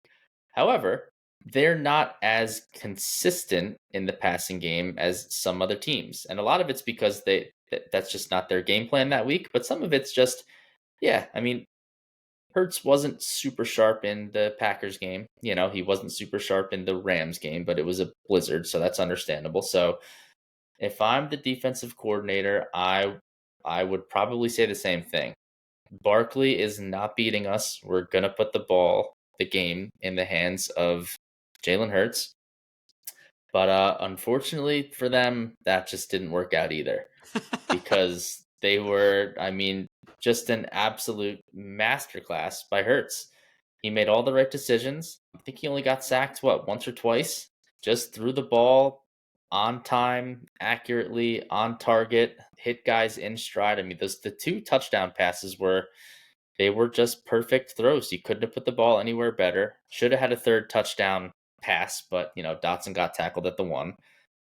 However, they're not as consistent in the passing game as some other teams. And a lot of it's because that's just not their game plan that week. But some of it's just, yeah, I mean, Hurts wasn't super sharp in the Packers game. You know, he wasn't super sharp in the Rams game, but it was a blizzard, so that's understandable. So if I'm the defensive coordinator, I would probably say the same thing. Barkley is not beating us. We're going to put the game in the hands of Jalen Hurts. But unfortunately for them, that just didn't work out either because they were, I mean, just an absolute masterclass by Hurts. He made all the right decisions. I think he only got sacked, once or twice? Just threw the ball on time, accurately, on target, hit guys in stride. I mean, the 2 touchdown passes were just perfect throws. You couldn't have put the ball anywhere better. Should have had a 3rd touchdown pass, but Dotson got tackled at the 1.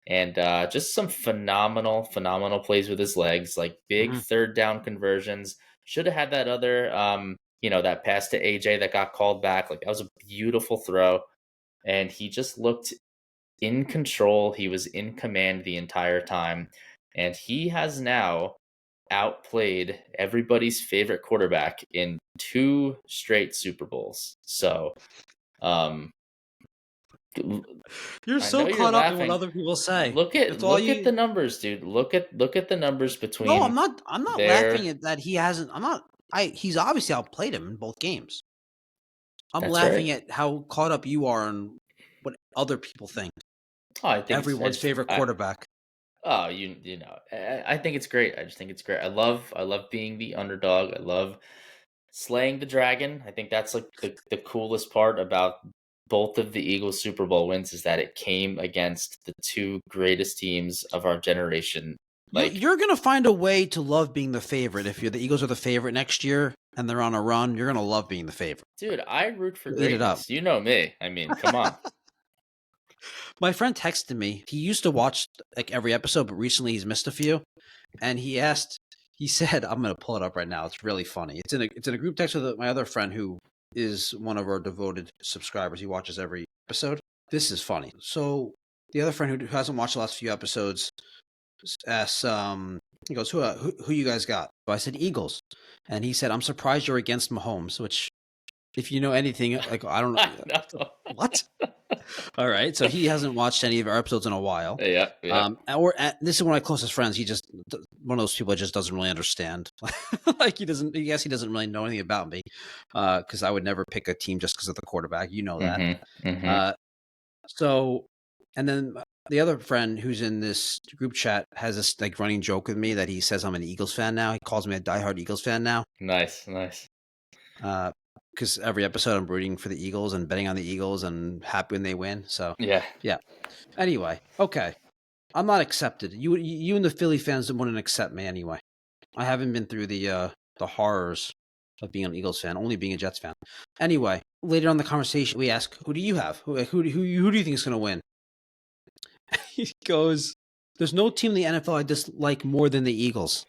And just some phenomenal plays with his legs, like big 3rd down conversions. Should have had that other, that pass to AJ that got called back. Like, that was a beautiful throw. And he just looked in control. He was in command the entire time. And he has now outplayed everybody's favorite quarterback in 2 straight Super Bowls. So, you're so caught up in what other people say. Look at the numbers, dude. Look at the numbers between. No, I'm not laughing at that. He hasn't. He's obviously outplayed him in both games. I'm laughing at how caught up you are on what other people think. Oh, I think everyone's favorite quarterback. I think it's great. I just think it's great. I love being the underdog. I love slaying the dragon. I think that's like the coolest part about both of the Eagles Super Bowl wins is that it came against the 2 greatest teams of our generation. Like, you're gonna find a way to love being the favorite. If the Eagles are the favorite next year and they're on a run, you're gonna love being the favorite. Dude, I root for greatness. You know me. I mean, come on. My friend texted me. He used to watch like every episode, but recently he's missed a few. And he said, I'm going to pull it up right now. It's really funny. It's in a group text with my other friend who is one of our devoted subscribers. He watches every episode. This is funny. So the other friend who hasn't watched the last few episodes asks, he goes, who you guys got? So I said, Eagles. And he said, I'm surprised you're against Mahomes, which if you know anything, like, I don't know. What? All right. So he hasn't watched any of our episodes in a while. Yeah. This is one of my closest friends. He just one of those people that just doesn't really understand. Like he doesn't really know anything about me. Because I would never pick a team just because of the quarterback. You know that. So, and then the other friend who's in this group chat has this like running joke with me that he says I'm an Eagles fan now. He calls me a diehard Eagles fan now. Nice. Because every episode I'm rooting for the Eagles and betting on the Eagles and happy when they win. So yeah. Anyway, okay, I'm not accepted. You and the Philly fans wouldn't accept me anyway. I haven't been through the horrors of being an Eagles fan, only being a Jets fan. Anyway, later on in the conversation, we ask, "Who do you have? Who do you think is going to win?" He goes, "There's no team in the NFL I dislike more than the Eagles."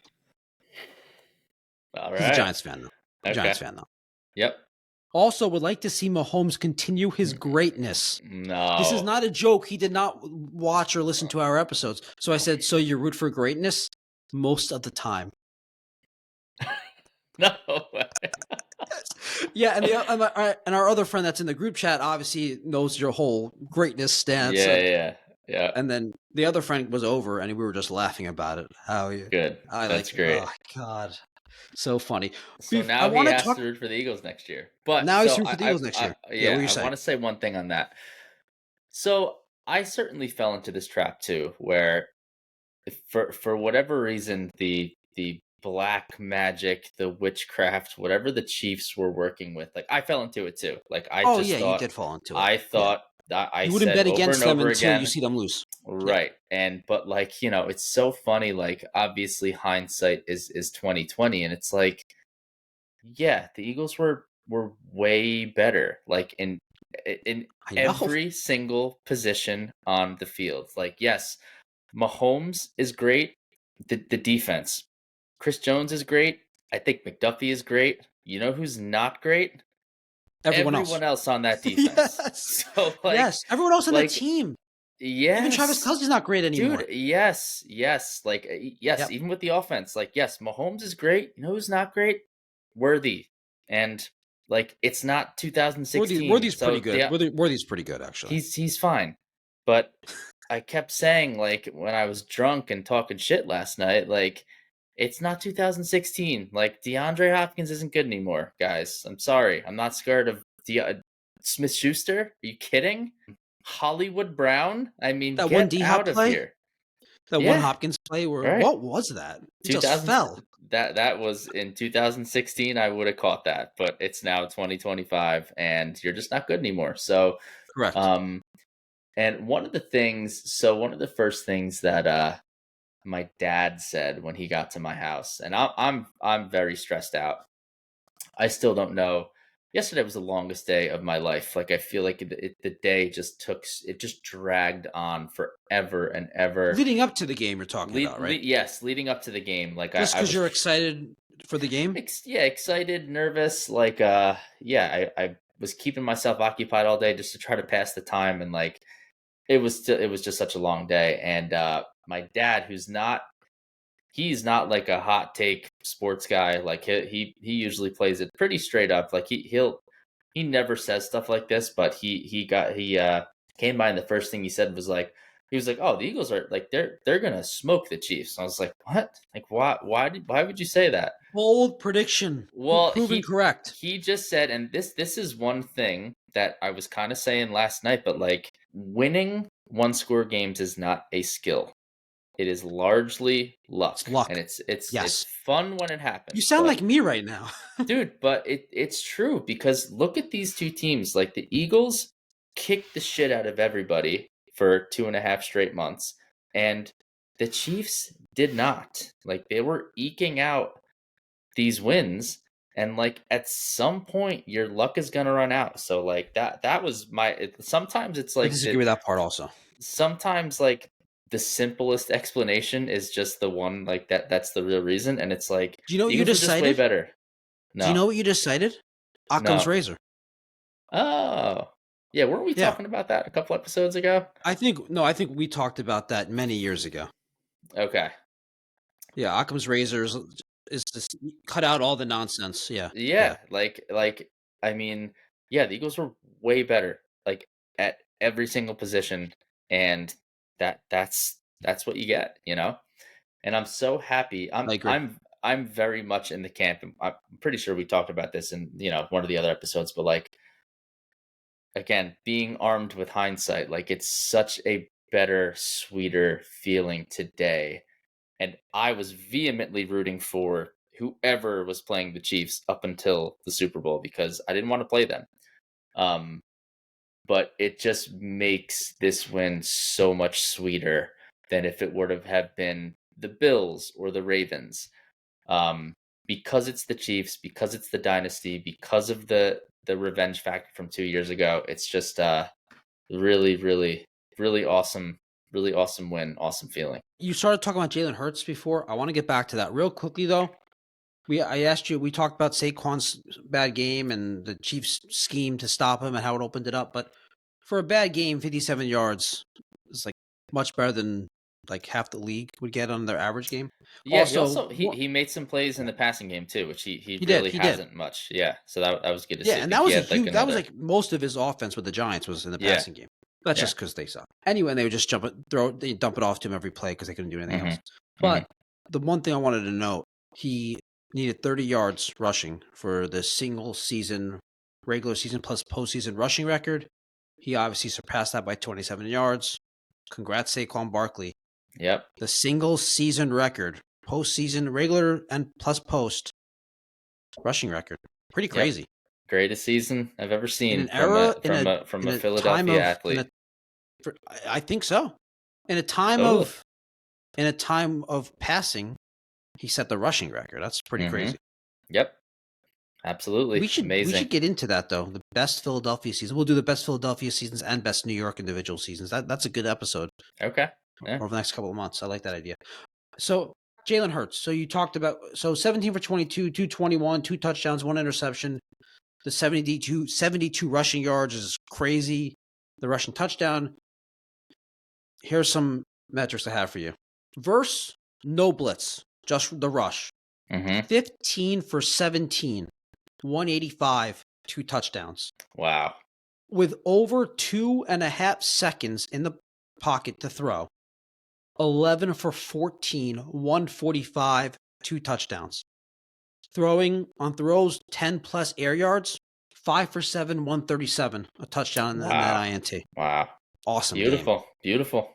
All right. He's a Giants fan though. Okay. Giants fan though. Yep. Also, would like to see Mahomes continue his greatness. No. This is not a joke. He did not watch or listen to our episodes. So I said, so you root for greatness? Most of the time. No way. Yeah, and our other friend that's in the group chat obviously knows your whole greatness stance. Yeah. And then the other friend was over, and we were just laughing about it. Good. That's great. Oh, God. So funny. So now he has to root for the Eagles next year. But now he's rooting for the Eagles next year. I want to say one thing on that. So I certainly fell into this trap too, where for whatever reason the black magic, the witchcraft, whatever the Chiefs were working with, like I fell into it too. Like you did fall into it. I thought I You wouldn't said bet over against and them over until you again. see them lose. Right. But like, it's so funny. Like, obviously hindsight is 2020, and it's like, yeah, the Eagles were way better, like in I know. every single position on the field. Like, yes, Mahomes is great. The defense, Chris Jones is great. I think McDuffie is great. You know who's not great? Everyone else. Everyone else on that defense. Yes. So like, Yes. Everyone else on that like team. Even Travis yes, Kelce's not great anymore. dude. Yes, like yes. Yep. Even with the offense, like yes, Mahomes is great. You know who's not great? Worthy, and like it's not 2016. Worthy's So pretty good. Worthy's pretty good, actually. he's fine, but I kept saying, like, when I was drunk and talking shit last night, like, it's not 2016. Like, DeAndre Hopkins isn't good anymore, guys. I'm sorry. I'm not scared of Smith Schuster. Are you kidding? Hollywood Brown? I mean, That one get D-Hop out of play? here. That one Hopkins play where Right. what was that? He just 2000 fell. That was in 2016. I would have caught that, but it's now 2025, and you're just not good anymore. So, Correct. and one of the first things that my dad said when he got to my house, and I'm very stressed out. I still don't know. Yesterday was the longest day of my life. Like, I feel like the day just dragged on forever and ever. Leading up to the game, you're talking about, right? Yes, leading up to the game. Like, just because you're excited for the game. Excited, nervous. Like, I was keeping myself occupied all day just to try to pass the time, and like, it was just such a long day. And my dad, he's not like a hot take sports guy. Like, he usually plays it pretty straight up. Like, he never says stuff like this, but he came by, and the first thing he said was like, oh, the Eagles are like, they're gonna smoke the Chiefs. And I was like, what? Like, why would you say that? Bold prediction. Well, proven correct. He just said, and this is one thing that I was kind of saying last night, but like, winning one-score games is not a skill. It is largely luck. It's luck. And it's fun when it happens. You sound like me right now. Dude, but it's true, because look at these two teams. Like, the Eagles kicked the shit out of everybody for 2.5 straight months, and the Chiefs did not. Like, they were eking out these wins, and like, at some point your luck is gonna run out. So like, that was sometimes it's like, I disagree with that part also. Sometimes like, the simplest explanation is just the one, like, that's the real reason, and it's like, do you know what you just decided? Way better. No. Do you know what you decided? Occam's razor. Oh, yeah. Weren't we talking about that a couple episodes ago? I think we talked about that many years ago. Okay. Yeah, Occam's razor is just cut out all the nonsense. Yeah. Like, I mean, yeah, the Eagles were way better, like, at every single position, and that's what you get, And I'm so happy. I'm very much in the camp. I'm pretty sure we talked about this in one of the other episodes, but like, again, being armed with hindsight, like, it's such a better, sweeter feeling today. And I was vehemently rooting for whoever was playing the Chiefs up until the Super Bowl, because I didn't want to play them. But it just makes this win so much sweeter than if it would have been the Bills or the Ravens. Because it's the Chiefs, because it's the Dynasty, because of the revenge factor from 2 years ago. It's just really, really, really awesome win, awesome feeling. You started talking about Jalen Hurts before. I want to get back to that real quickly, though. I asked you, we talked about Saquon's bad game and the Chiefs' scheme to stop him and how it opened it up. But for a bad game, 57 yards is like much better than like half the league would get on their average game. Yeah, he made some plays in the passing game too, which he really hasn't much. Yeah, so that was good to see. Yeah, and that was that was like most of his offense with the Giants was in the passing game. That's just because they suck. Anyway, they would just they dump it off to him every play because they couldn't do anything else. But the one thing I wanted to note, he needed 30 yards rushing for the regular season plus postseason rushing record. He obviously surpassed that by 27 yards. Congrats, Saquon Barkley. Yep. The single season record, postseason, regular and plus post rushing record. Pretty crazy. Yep. Greatest season I've ever in seen an era, from in a a time Philadelphia of, athlete. I think so. In a time Totally. of passing, he set the rushing record. That's pretty crazy. Yep. Absolutely. We Amazing. should get into that though. The best Philadelphia season. We'll do the best Philadelphia seasons and best New York individual seasons. That's a good episode Okay. Yeah. over the next couple of months. I like that idea. So Jalen Hurts. So you talked about 17 for 22, 221, 2 touchdowns, 1 interception. The 72 rushing yards is crazy. The rushing touchdown. Here's some metrics I have for you. Verse, no blitz, just the rush. 15 for 17, 185, 2 touchdowns. Wow. With over 2.5 seconds in the pocket to throw. 11 for 14, 145, 2 touchdowns. Throwing on throws 10 plus air yards, 5 for 7, 137, a touchdown in that INT. Wow. Awesome. Beautiful. Game. Beautiful.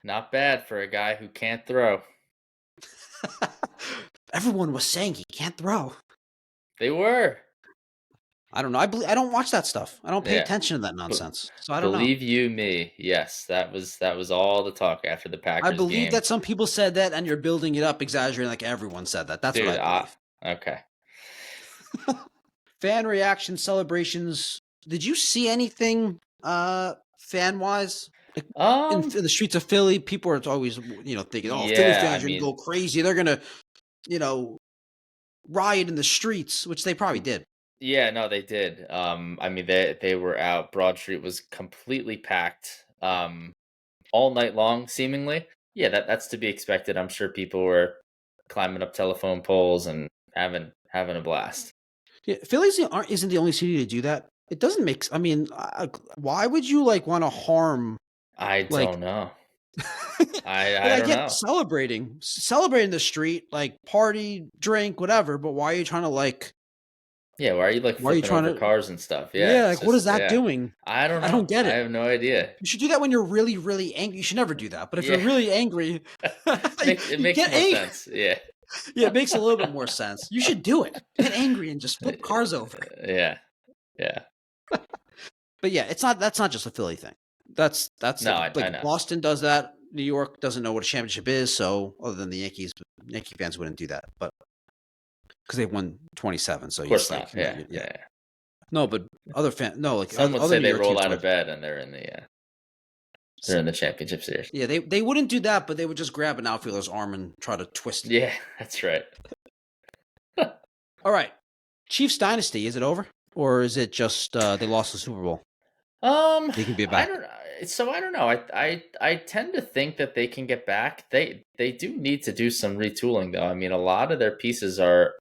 Not bad for a guy who can't throw. Everyone was saying he can't throw. They were. I don't know. I don't watch that stuff. I don't pay attention to that nonsense. So I don't know. Believe you me, yes, that was all the talk after the Packers game. I believe that some people said that, and you're building it up, exaggerating like everyone said that. That's what I believe. Okay. Fan reaction, celebrations. Did you see anything fan-wise? In the streets of Philly, people are always, thinking, Philly fans are going to go crazy. They're going to, riot in the streets, which they probably did. Yeah, no, they did. They were out. Broad Street was completely packed all night long, seemingly. Yeah, that's to be expected. I'm sure people were climbing up telephone poles and having a blast. Yeah, Philly isn't the only city to do that. It doesn't make. I mean, why would you want to harm? I don't know. I don't know. Celebrating the street, party, drink, whatever. But why are you trying to Yeah, why are you flipping over cars and stuff? Yeah, what is that doing? I don't know. I don't get it. I have no idea. You should do that when you're really, really angry. You should never do that. But if you're really angry, it makes more sense. Yeah. Yeah, it makes a little bit more sense. You should do it. Get angry and just flip cars over. Yeah. But yeah, that's not just a Philly thing. That's I know. Boston does that. New York doesn't know what a championship is, so other than the Yankees, Yankee fans wouldn't do that. But because they've won 27, so of course not. Yeah. No, but other fans, some would say they roll out of bed and they're in the championship series. Yeah, they wouldn't do that, but they would just grab an outfielder's arm and try to twist it. Yeah, that's right. All right, Chiefs Dynasty, is it over, or is it just they lost the Super Bowl? They can be back. I don't know. I tend to think that they can get back. They do need to do some retooling though. I mean, a lot of their pieces are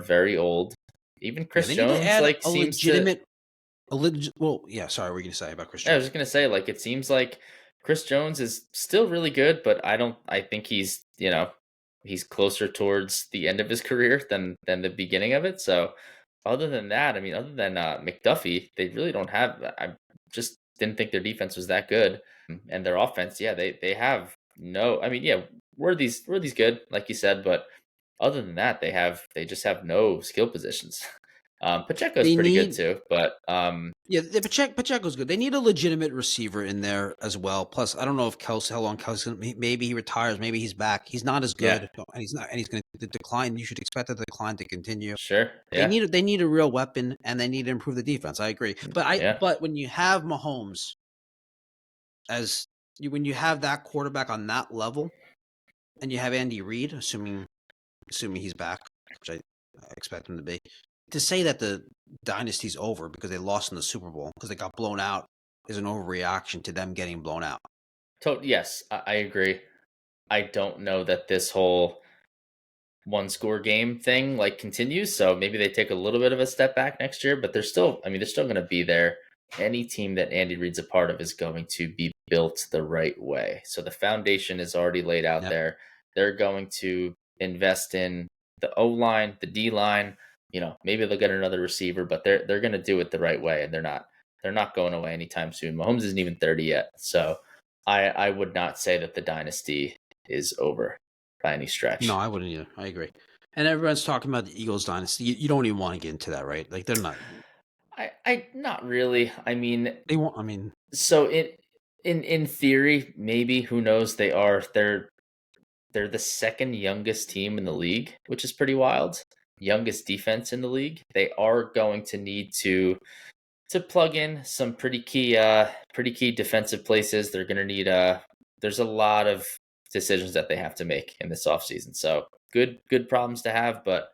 very old. Even Chris Jones seems legitimate. Well, yeah. Sorry, what were you gonna say about Chris Jones? Yeah, I was just gonna say it seems like Chris Jones is still really good, but I think he's he's closer towards the end of his career than the beginning of it. So other than that, other than McDuffie, they really don't have. I just didn't think their defense was that good, and their offense. Yeah, they have no. Worthy's good, like you said, but other than that, they just have no skill positions. Pacheco's pretty good too, but Pacheco's good. They need a legitimate receiver in there as well. Plus, I don't know if how long Kelce. Maybe he retires. Maybe he's back. He's not as good, and he's not. And he's going to decline. You should expect the decline to continue. Sure. Yeah. They need a real weapon, and they need to improve the defense. I agree. But when you have Mahomes, when you have that quarterback on that level, and you have Andy Reid, assuming he's back, which I expect him to be. To say that the dynasty's over because they lost in the Super Bowl because they got blown out is an overreaction to them getting blown out. Yes, I agree. I don't know that this whole one-score game thing continues, so maybe they take a little bit of a step back next year, but they're still going to be there. Any team that Andy Reid's a part of is going to be built the right way. So the foundation is already laid out there. They're going to invest in the O-line, the D-line. Maybe they'll get another receiver, but they're going to do it the right way, and they're not going away anytime soon. Mahomes isn't even 30 yet, so I would not say that the dynasty is over by any stretch. No, I wouldn't either. I agree. And everyone's talking about the Eagles dynasty. You don't even want to get into that, right? They're not. I not really. I mean, They won't. I mean, so in theory, maybe, who knows? They're the second youngest team in the league, which is pretty wild. Youngest defense in the league. They are going to need to plug in some pretty key defensive places. They're going to need there's a lot of decisions that they have to make in this offseason. So good problems to have, but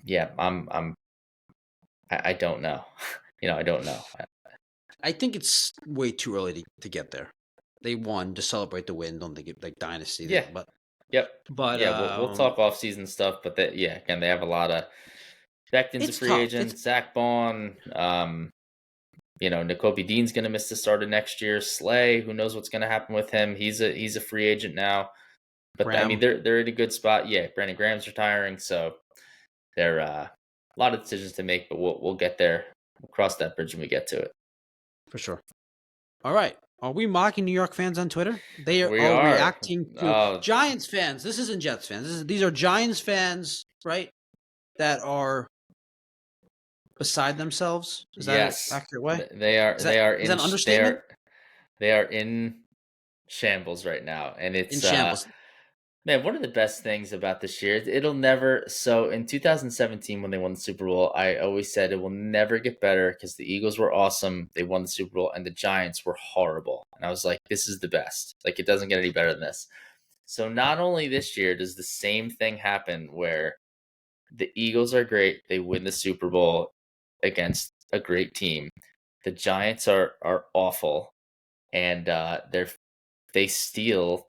yeah, I don't know. I don't know. I think it's way too early to get there. They won to celebrate the win. Don't think it like Dynasty. Yeah. But Yep. but Yeah, we'll talk off season stuff, but again, they have a lot of Becton's a It's free tough. agent, Zach Bond, N'Kobe Dean's going to miss the start of next year. Slay, who knows what's going to happen with him? He's a free agent now. But I mean, they're in a good spot. Yeah, Brandon Graham's retiring, so they're a lot of decisions to make. But we'll get there. We'll cross that bridge when we get to it. For sure. All right. Are we mocking New York fans on Twitter? They are are. reacting to Giants fans. This isn't Jets fans. These are Giants fans, right? That are beside themselves. Is that an accurate way? They are. Is that an understatement? They are in shambles right now, and it's in shambles. Man, one of the best things about this year, it'll never. So in 2017, when they won the Super Bowl, I always said it will never get better because the Eagles were awesome. They won the Super Bowl, and the Giants were horrible. And I was like, this is the best. Like, it doesn't get any better than this. So not only this year does the same thing happen where the Eagles are great, they win the Super Bowl against a great team. The Giants are awful, and they steal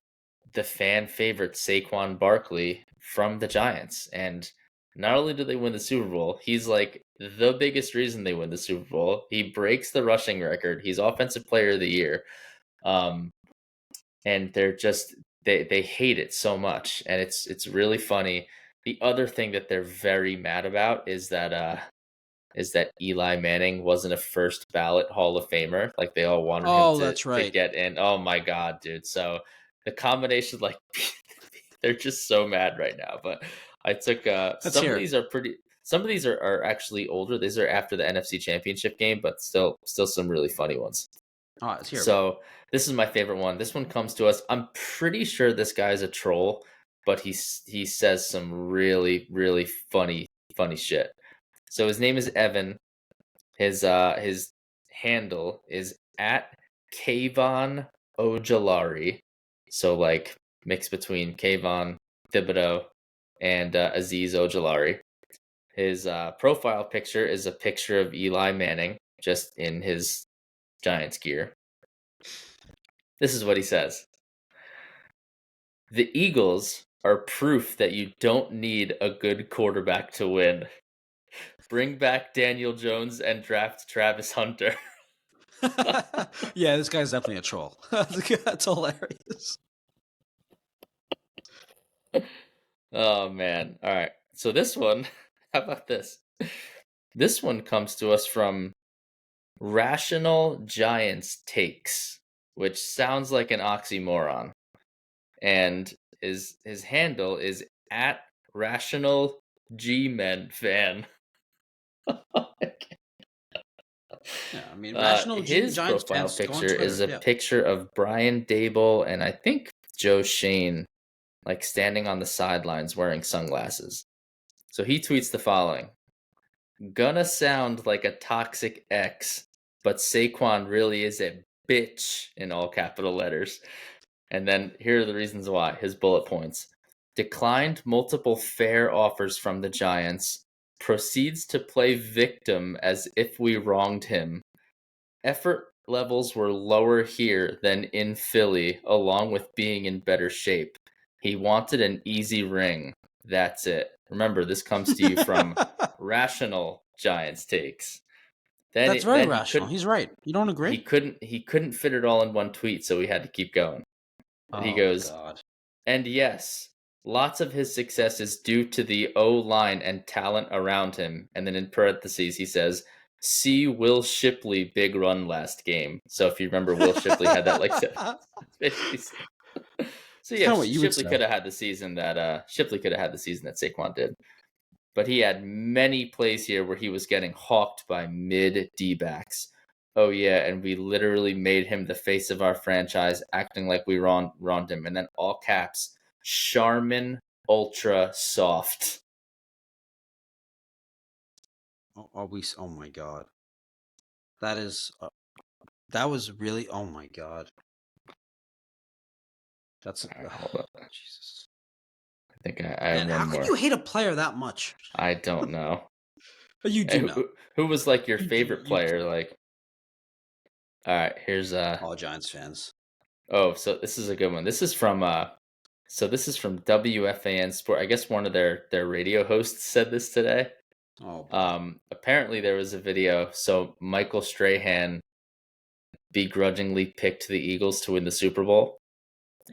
the fan favorite Saquon Barkley from the Giants. And not only do they win the Super Bowl, he's like the biggest reason they win the Super Bowl. He breaks the rushing record. He's Offensive Player of the Year. And they're just they hate it so much. And it's really funny. The other thing that they're very mad about is that Eli Manning wasn't a first ballot Hall of Famer. Like, they all wanted him to get in. Oh my God, dude. So the combination, like, they're just so mad right now. But I took some of these are actually older. These are after the NFC Championship game, but still some really funny ones. All right, let's hear it. So this is my favorite one. This one comes to us. I'm pretty sure this guy's a troll, but he says some really, really funny shit. So his name is Evan. His handle is at Kayvon Ojolari. So, like, mix between Kayvon Thibodeau and Aziz Ojolari. His profile picture is a picture of Eli Manning just in his Giants gear. This is what he says. The Eagles are proof that you don't need a good quarterback to win. Bring back Daniel Jones and draft Travis Hunter. Yeah, this guy's definitely a troll. That's hilarious. Oh, man. All right. So this one, how about this? This one comes to us from Rational Giants Takes, which sounds like an oxymoron. And his handle is at Rational G-Men Fan. Yeah, I mean, Rational his Giants profile fans picture is a picture of Brian Dable and I think Joe Shane, like, standing on the sidelines wearing sunglasses. So he tweets the following: "Gonna sound like a toxic ex, but Saquon really is a bitch," in all capital letters. And then here are the reasons why. His bullet points: declined multiple fair offers from the Giants. Proceeds to play victim as if we wronged him. Effort levels were lower here than in Philly, along with being in better shape. He wanted an easy ring. That's it. Remember, this comes to you from Rational Giants Takes. That's very rational. He's right. You don't agree? He couldn't fit it all in one tweet, so we had to keep going. He goes, God. And yes, lots of his success is due to the O-line and talent around him. And then in parentheses, he says, see Will Shipley big run last game. So if you remember, Will Shipley had that, like, so yeah, Shipley could have had the season that Saquon did. but he had many plays here where he was getting hawked by mid D-backs. Oh, yeah, and we literally made him the face of our franchise, acting like we wronged him. And then all caps, Charmin Ultra Soft. Oh my God. That is... that was really... Oh my God. That's... All right, hold up. Jesus. I think I have Man, one how more. can you hate a player that much? I don't know. But you do know. Who was like your You- favorite you- player? Like, all right, here's All Giants fans. Oh, so this is a good one. This is from WFAN Sport. I guess one of their radio hosts said this today. Oh, boy. Apparently there was a video. So Michael Strahan begrudgingly picked the Eagles to win the Super Bowl,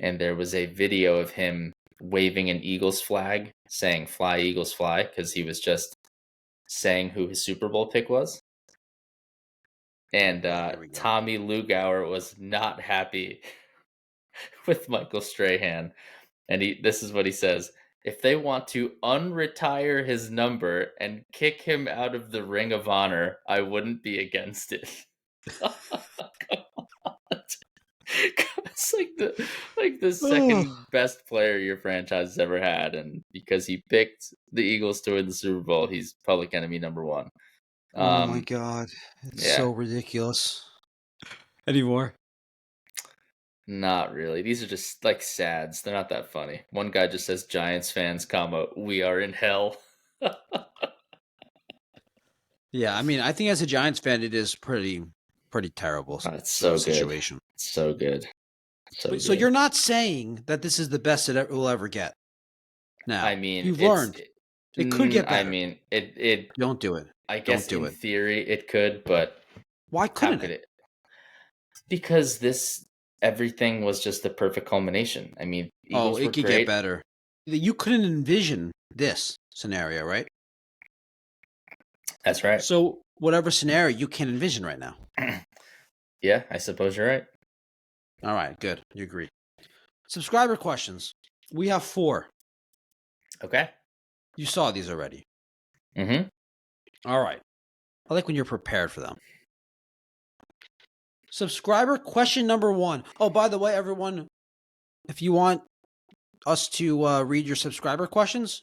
and there was a video of him waving an Eagles flag, saying "Fly Eagles Fly," because he was just saying who his Super Bowl pick was. And Here we go. Tommy Lugauer was not happy with Michael Strahan. And this is what he says. If they want to unretire his number and kick him out of the Ring of Honor, I wouldn't be against it. It's like the second best player your franchise has ever had, and because he picked the Eagles to win the Super Bowl, he's public enemy number one. Oh my God. It's yeah. so ridiculous. Any more? Not really. These are just like sads. They're not that funny. One guy just says Giants fans, we are in hell. Yeah, I mean, I think as a Giants fan, it is pretty terrible. It's so situation. Good. So good. So you're not saying that this is the best it will ever get. Now, I mean, you've learned it could get better. I mean, it don't do it. I guess in theory it could, but why couldn't it? Because everything was just the perfect culmination. I mean, Eagles it could get better. You couldn't envision this scenario, right? That's right. So whatever scenario you can envision right now. Yeah, I suppose you're right. All right, good. You agree. Subscriber questions. We have 4. Okay. You saw these already. Mm-hmm. All right. I like when you're prepared for them. Subscriber question number 1. Oh, by the way, everyone, if you want us to read your subscriber questions,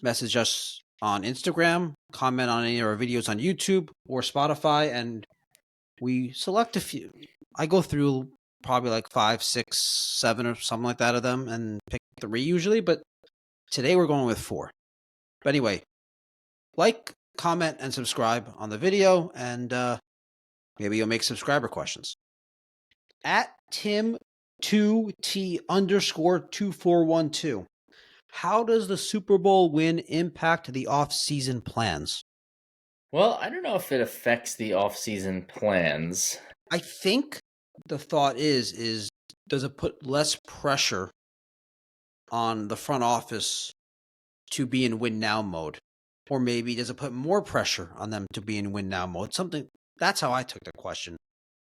message us on Instagram, comment on any of our videos on YouTube or Spotify, and we select a few. I go through probably like 5, 6, 7 or something like that of them and pick 3 usually, but today we're going with 4. But anyway, like, comment, and subscribe on the video, and maybe you'll make subscriber questions. At Tim2T_2412. How does the Super Bowl win impact the off-season plans? Well, I don't know if it affects the off-season plans. I think the thought is does it put less pressure on the front office to be in win-now mode? Or maybe does it put more pressure on them to be in win-now mode? That's how I took the question.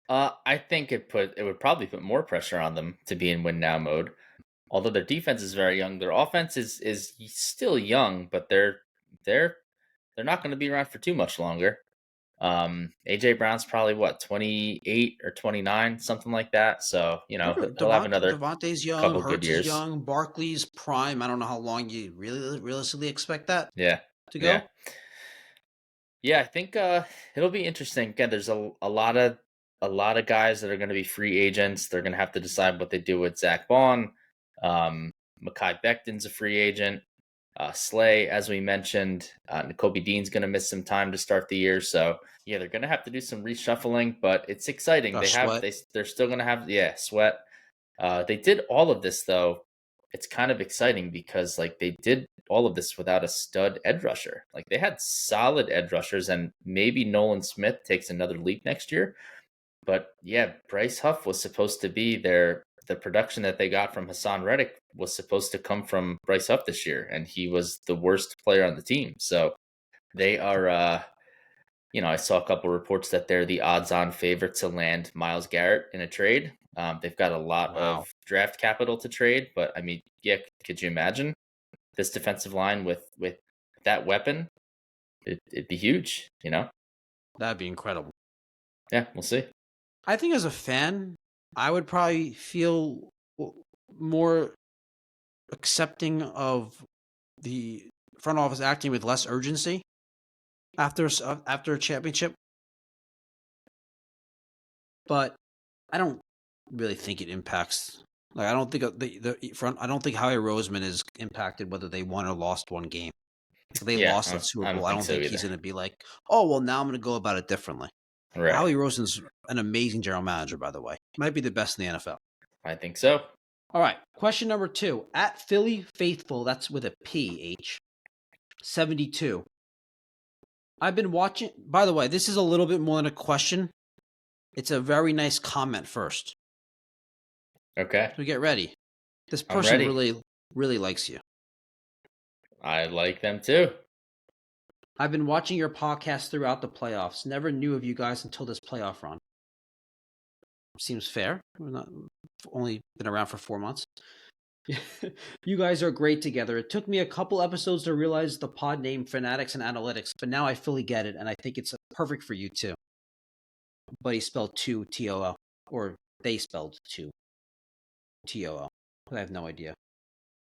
I think it would probably put more pressure on them to be in win-now mode. Although their defense is very young, their offense is still young, but they're not going to be around for too much longer. AJ Brown's probably 28 or 29, something like that. So he'll have another. Devontae's young, couple Hurts good years. is young, Barkley's prime. I don't know how long you really realistically expect that. Yeah. To go. Yeah, I think it'll be interesting. Again, there's a lot of guys that are going to be free agents. They're going to have to decide what they do with Zach Bond. Mekhi Becton's a free agent. Slay, as we mentioned, Nakobe Dean's going to miss some time to start the year. So yeah, they're going to have to do some reshuffling, but it's exciting. They're still going to have Sweat. They did all of this though. It's kind of exciting because they did all of this without a stud edge rusher. They had solid edge rushers, and maybe Nolan Smith takes another leap next year. But yeah, Bryce Huff was supposed to be the production that they got from Hassan Reddick was supposed to come from Bryce Huff this year, and he was the worst player on the team. So they are, I saw a couple reports that they're the odds-on favorite to land Myles Garrett in a trade. They've got a lot of draft capital to trade, but I mean, yeah, could you imagine this defensive line with that weapon, it'd be huge, That'd be incredible. Yeah, we'll see. I think as a fan, I would probably feel more accepting of the front office acting with less urgency after a championship. But I don't really think it impacts. Like, I don't think the front. I don't think Howie Roseman is impacted whether they won or lost one game. If they lost the Super Bowl, I don't think he's going to be like, oh well, now I'm going to go about it differently. Right. Howie Roseman's an amazing general manager, by the way. Might be the best in the NFL. I think so. All right. Question number 2. At Philly Faithful, that's with a PH, 72. I've been watching. By the way, this is a little bit more than a question. It's a very nice comment first. Okay. So get ready. This person really, really likes you. I like them too. I've been watching your podcast throughout the playoffs. Never knew of you guys until this playoff run. Seems fair. We're only been around for 4 months. You guys are great together. It took me a couple episodes to realize the pod name Fanatics and Analytics, but now I fully get it, and I think it's perfect for you too. But he spelled 2 T-O-O, or they spelled 2 T-O-O. I have no idea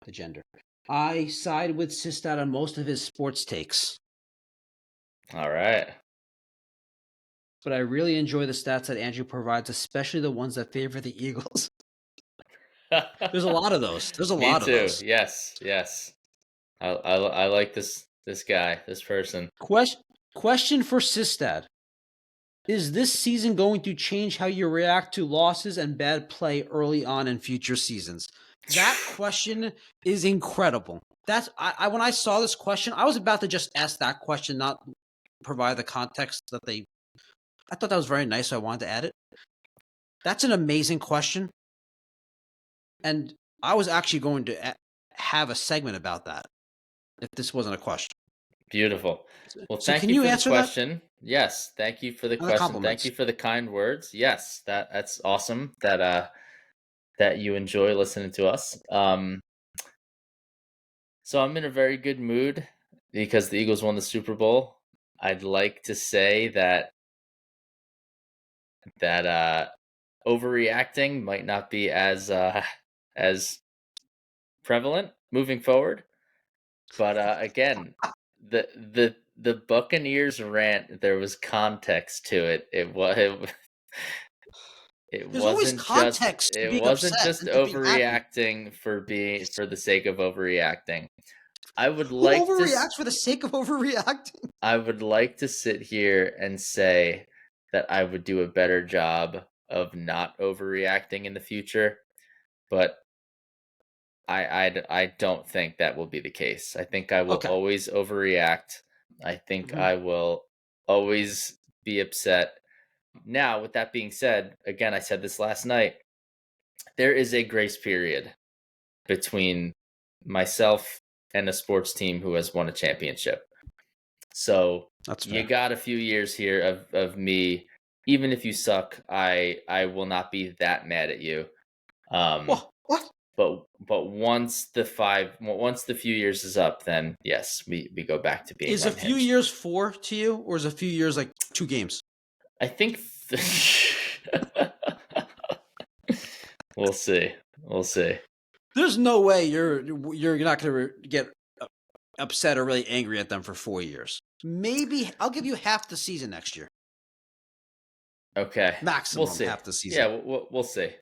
the gender. I side with Sistad on most of his sports takes. All right. But I really enjoy the stats that Andrew provides, especially the ones that favor the Eagles. There's a lot of those. There's a lot of those. Yes. I like this guy, this person. Question for Sistad. Is this season going to change how you react to losses and bad play early on in future seasons? That question is incredible. That's when I saw this question, I was about to just ask that question, not provide the context that they. I thought that was very nice, so I wanted to add it. That's an amazing question, and I was actually going to have a segment about that if this wasn't a question. Beautiful. Well, so thank can you you for answer the question. That? Yes, thank you for the question. Thank you for the kind words. Yes, that's awesome that you enjoy listening to us. So I'm in a very good mood because the Eagles won the Super Bowl. I'd like to say that overreacting might not be as prevalent moving forward. But again, the Buccaneers rant, there was context to it. It wasn't just overreacting for the sake of overreacting. I would like Who overreacts for the sake of overreacting? I would like to sit here and say that I would do a better job of not overreacting in the future, but I don't think that will be the case. I think I will always overreact. I think I will always be upset. Now, with that being said, again, I said this last night, there is a grace period between myself and a sports team who has won a championship. So you got a few years here of me. Even if you suck, I will not be that mad at you. What? But once the few years is up, then yes, we go back to being. Is a few years 4 to you, or is a few years like 2 games? I think we'll see. There's no way you're not going to get upset or really angry at them for 4 years. Maybe I'll give you half the season next year. Okay, maximum half the season. Yeah, we'll see.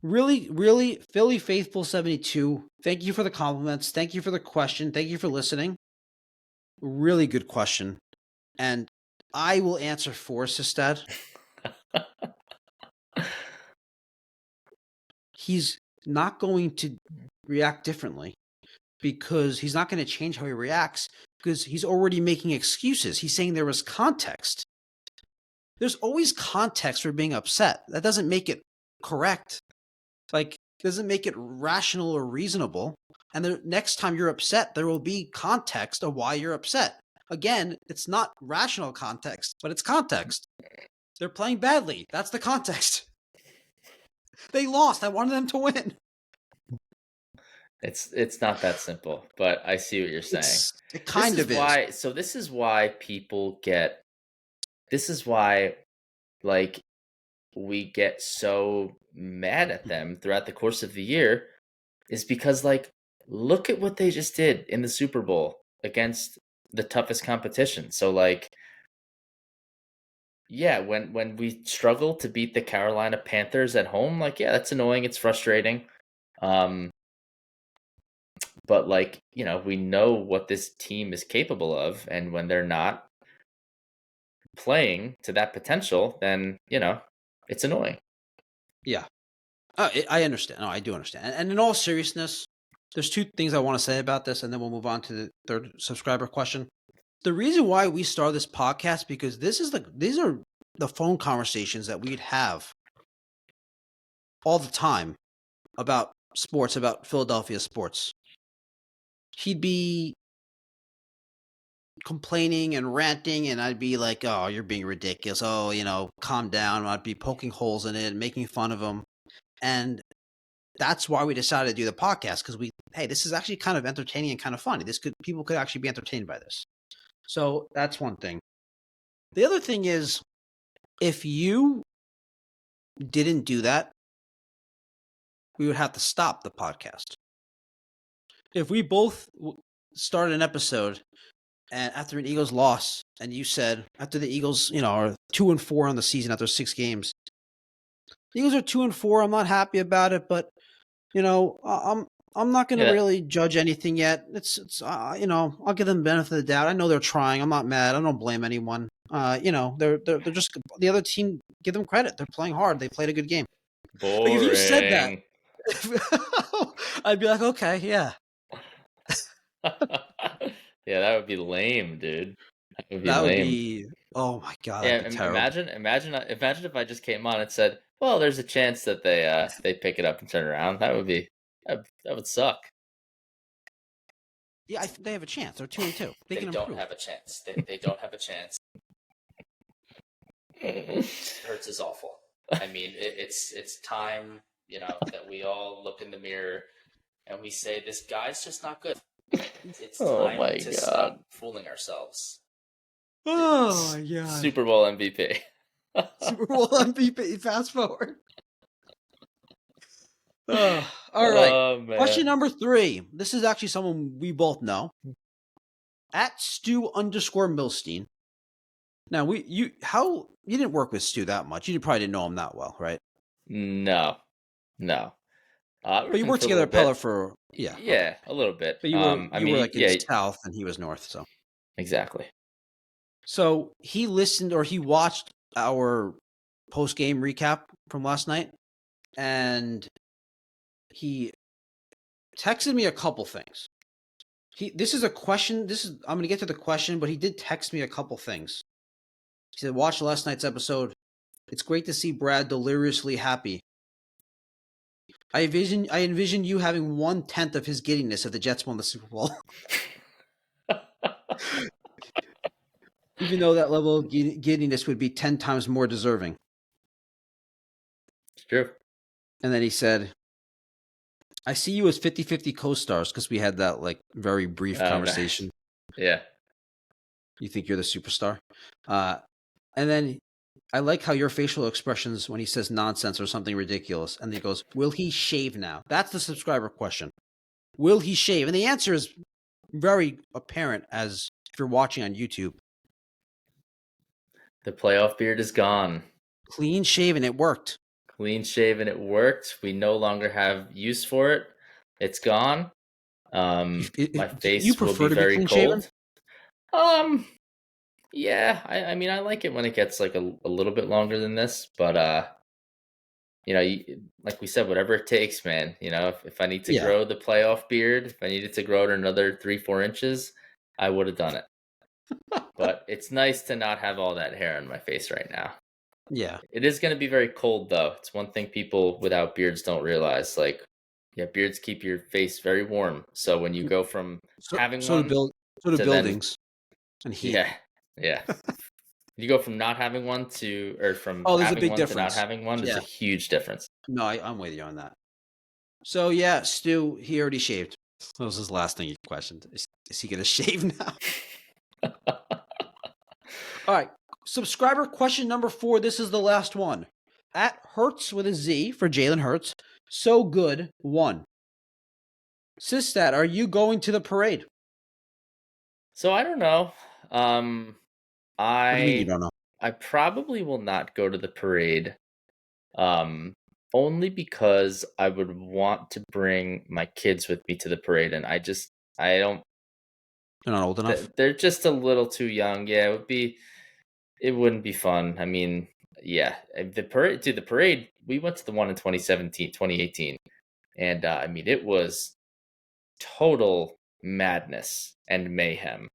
Really, really, Philly Faithful 72. Thank you for the compliments. Thank you for the question. Thank you for listening. Really good question, and I will answer for Sistad. He's not going to react differently because he's not going to change how he reacts because he's already making excuses. He's saying there was context. There's always context for being upset. That doesn't make it correct. Like, doesn't make it rational or reasonable. And the next time you're upset, there will be context of why you're upset. Again, it's not rational context, but it's context. They're playing badly. That's the context. They lost. I wanted them to win. It's not that simple, but I see what you're saying. It kind of is. So this is why people get. This is why, like, we get so mad at them throughout the course of the year, is because, like, look at what they just did in the Super Bowl against the toughest competition. So, like, yeah, when we struggle to beat the Carolina Panthers at home, like, yeah, that's annoying. It's frustrating. But, like, we know what this team is capable of, and when they're not playing to that potential, then, it's annoying. Yeah. I understand. No, I do understand. And in all seriousness, there's two things I want to say about this, and then we'll move on to the third subscriber question. The reason why we started this podcast, because these are the phone conversations that we'd have all the time about sports, about Philadelphia sports. He'd be complaining and ranting, and I'd be like, "Oh, you're being ridiculous. Oh, calm down." I'd be poking holes in it and making fun of him. And that's why we decided to do the podcast, because hey, this is actually kind of entertaining and kind of funny. People could actually be entertained by this. So that's one thing. The other thing is, if you didn't do that, we would have to stop the podcast. If we both started an episode and after an Eagles loss, and you said after the Eagles, are 2-4 on the season after 6 games, the Eagles are 2-4. I'm not happy about it, but I'm not going to really judge anything yet. I'll give them the benefit of the doubt. I know they're trying. I'm not mad. I don't blame anyone. They're just the other team. Give them credit. They're playing hard. They played a good game. Boring. Like, if you said that, I'd be like, okay, yeah. Yeah, that would be lame, dude. That would be. Oh my god. Yeah, that'd be terrible. imagine if I just came on and said, "Well, there's a chance that they pick it up and turn around." That would suck. Yeah, I think they have a chance. They're 2-2. They can don't improve. have a chance. They don't have a chance. Hurts is awful. I mean, it's time, that we all look in the mirror and we say, this guy's just not good. It's time to stop fooling ourselves. Oh my god. Super Bowl MVP. Super Bowl MVP. Fast forward. All right. Oh, Question number 3. This is actually someone we both know. At Stu_Milstein. Now, you didn't work with Stu that much. You probably didn't know him that well, right? No. But you worked together at Pella for a little bit. But you were like in South and he was North, so exactly. So he listened, or he watched our post-game recap from last night, and he texted me a couple things. This is a question. I'm going to get to the question, but he did text me a couple things. He said, "Watch last night's episode. It's great to see Brad deliriously happy. I envision you having 1/10 of his giddiness if the Jets won the Super Bowl." Even though that level of giddiness would be 10 times more deserving. It's true. And then he said, "I see you as 50-50 co-stars," because we had that very brief conversation. Nice. Yeah. You think you're the superstar? And then I like how your facial expressions when he says nonsense or something ridiculous. And then he goes, "Will he shave now?" That's the subscriber question. Will he shave? And the answer is very apparent as if you're watching on YouTube. The playoff beard is gone. Clean shaven. It worked. Clean shaven. It worked. We no longer have use for it. It's gone. My face will be very cold. Yeah. I mean, I like it when it gets like a little bit longer than this, but like we said, whatever it takes, man. If I need to grow the playoff beard, if I needed to grow it another 3-4 inches, I would have done it. But it's nice to not have all that hair on my face right now. Yeah. It is going to be very cold, though. It's one thing people without beards don't realize. Beards keep your face very warm. So when you go from having one to buildings and heat. Yeah. You go from not having one from there's having a big one difference. to not having one. There's a huge difference. No, I'm with you on that. So yeah, Stu, he already shaved. That was his last thing he questioned. Is he going to shave now? All right. Subscriber question number 4. This is the last one. At Hurts with a Z for Jalen Hurts. So good. 1. Sistad, are you going to the parade? So I don't know. What do you mean you don't know? I probably will not go to the parade. Only because I would want to bring my kids with me to the parade, and I don't. They're not old enough. They're just a little too young. Yeah, it wouldn't be fun. I mean, yeah, the parade. We went to the one in 2018, and I mean, it was total madness and mayhem.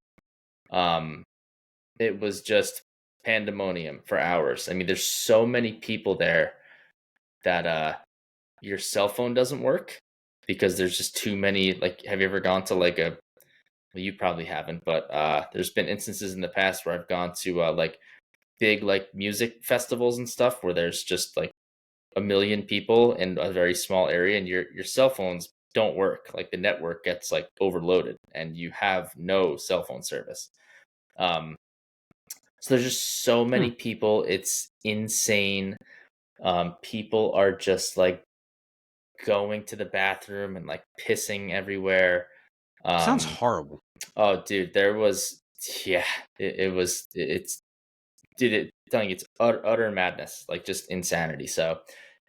It was just pandemonium for hours. I mean, there's so many people there that your cell phone doesn't work because there's just too many. Like, have you ever gone to like well, you probably haven't, but there's been instances in the past where I've gone to like big like music festivals and stuff where there's just like a million people in a very small area, and your cell phones don't work. Like the network gets like overloaded, and you have no cell phone service. So there's just so many people. It's insane. People are just like going to the bathroom and like pissing everywhere. Sounds horrible. Oh, dude, it's telling you it's utter madness, like just insanity. So it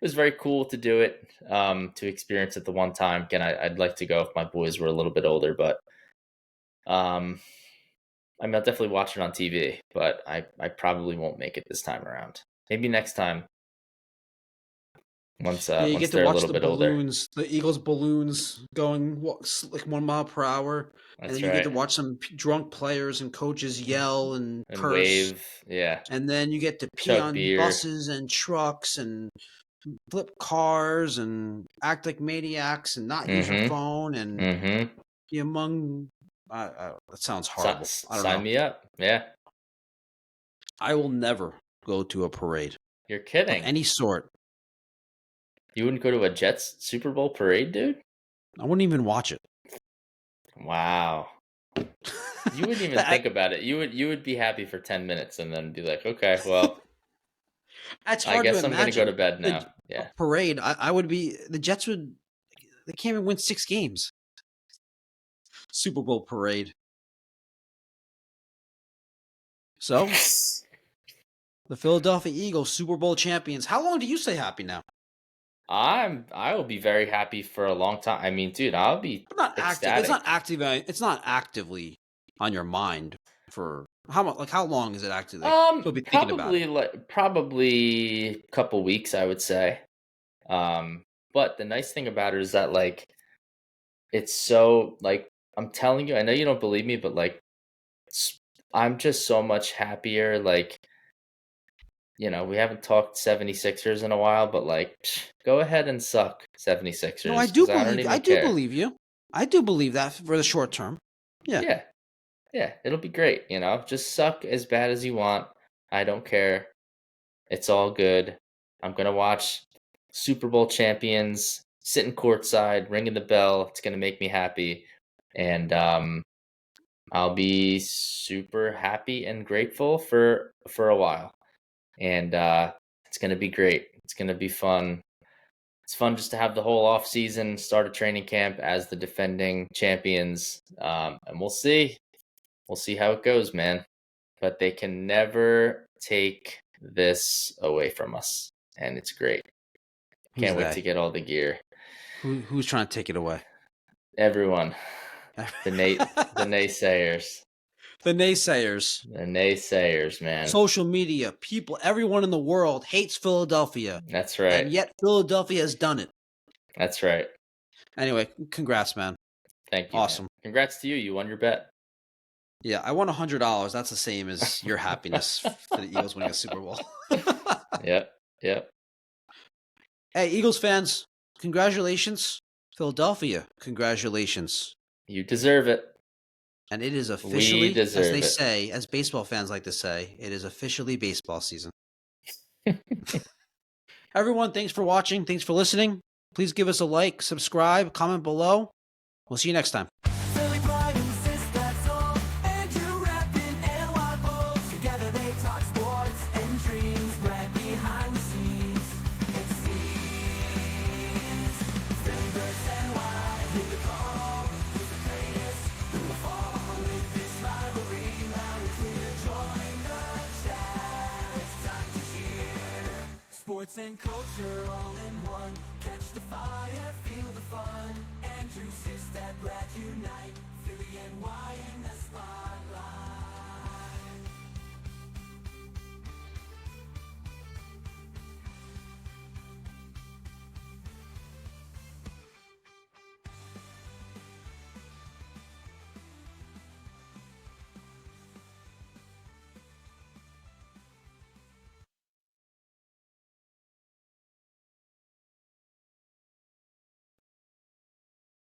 was very cool to do it, to experience it the one time. Again, I'd like to go if my boys were a little bit older, but I mean, I'll definitely watch it on TV, but I probably won't make it this time around. Maybe next time. Once you once get to they're a watch little the bit older. balloons, the Eagles balloons going like 1 mile per hour. That's and then you get to right. watch some drunk players and coaches yell and And curse. wave, yeah. And then you get to pee Chug on beer. buses and trucks and flip cars and act like maniacs and not use your phone and be among. That sounds horrible. I don't know. Sign me up. Yeah. I will never go to a parade You're of kidding. any sort. You wouldn't go to a Jets Super Bowl parade, dude? I wouldn't even watch it. Wow. You wouldn't even think about it. You would be happy for 10 minutes and then be like, okay, well, That's I hard guess to I'm going to imagine. go to bed now. Yeah. Parade. I would be. The Jets would. They can't even win 6 games. Super Bowl parade. So, the Philadelphia Eagles, Super Bowl champions. How long do you stay happy now? I will be very happy for a long time. I mean, dude, I'll be ecstatic. It's not active. It's not actively on your mind for how much. Like how long is it actively? Be thinking about it? Probably a couple weeks, I would say. But the nice thing about it is that like it's so like I'm telling you, I know you don't believe me, but like I'm just so much happier. Like, you know, we haven't talked 76ers in a while, but like, go ahead and suck 76ers. No, I do believe you. I do believe that for the short term. Yeah. Yeah, it'll be great. You know, just suck as bad as you want. I don't care. It's all good. I'm gonna watch Super Bowl champions sitting courtside, ringing the bell. It's gonna make me happy, and I'll be super happy and grateful for a while. And it's going to be great. It's going to be fun. It's fun just to have the whole off season, start a training camp as the defending champions. And we'll see. We'll see how it goes, man. But they can never take this away from us. And it's great. Can't wait to get all the gear. Who's trying to take it away? Everyone. The naysayers. The naysayers. The naysayers, man. Social media, people, everyone in the world hates Philadelphia. That's right. And yet Philadelphia has done it. That's right. Anyway, congrats, man. Thank you. Awesome. Man. Congrats to you. You won your bet. Yeah, I won $100. That's the same as your happiness for the Eagles winning a Super Bowl. Yep. Hey, Eagles fans, congratulations. Philadelphia, congratulations. You deserve it. And it is officially, as they say, as baseball fans like to say, it is officially baseball season. Everyone, thanks for watching. Thanks for listening. Please give us a like, subscribe, comment below. We'll see you next time. Philly pride and Sistad soul. Andrew rapping and Wild Bulls. Together they talk sports and dreams. Right behind the scenes. It seems. Philly versus NY. Who the call? Who's the greatest? Who will fall with this rivalry? Loud and clear. Join the chat. It's time to cheer. Sports and culture all in one. Catch the fire, feel the fun. Andrew, Sistad, Brad unite. Philly and Y in the spotlight.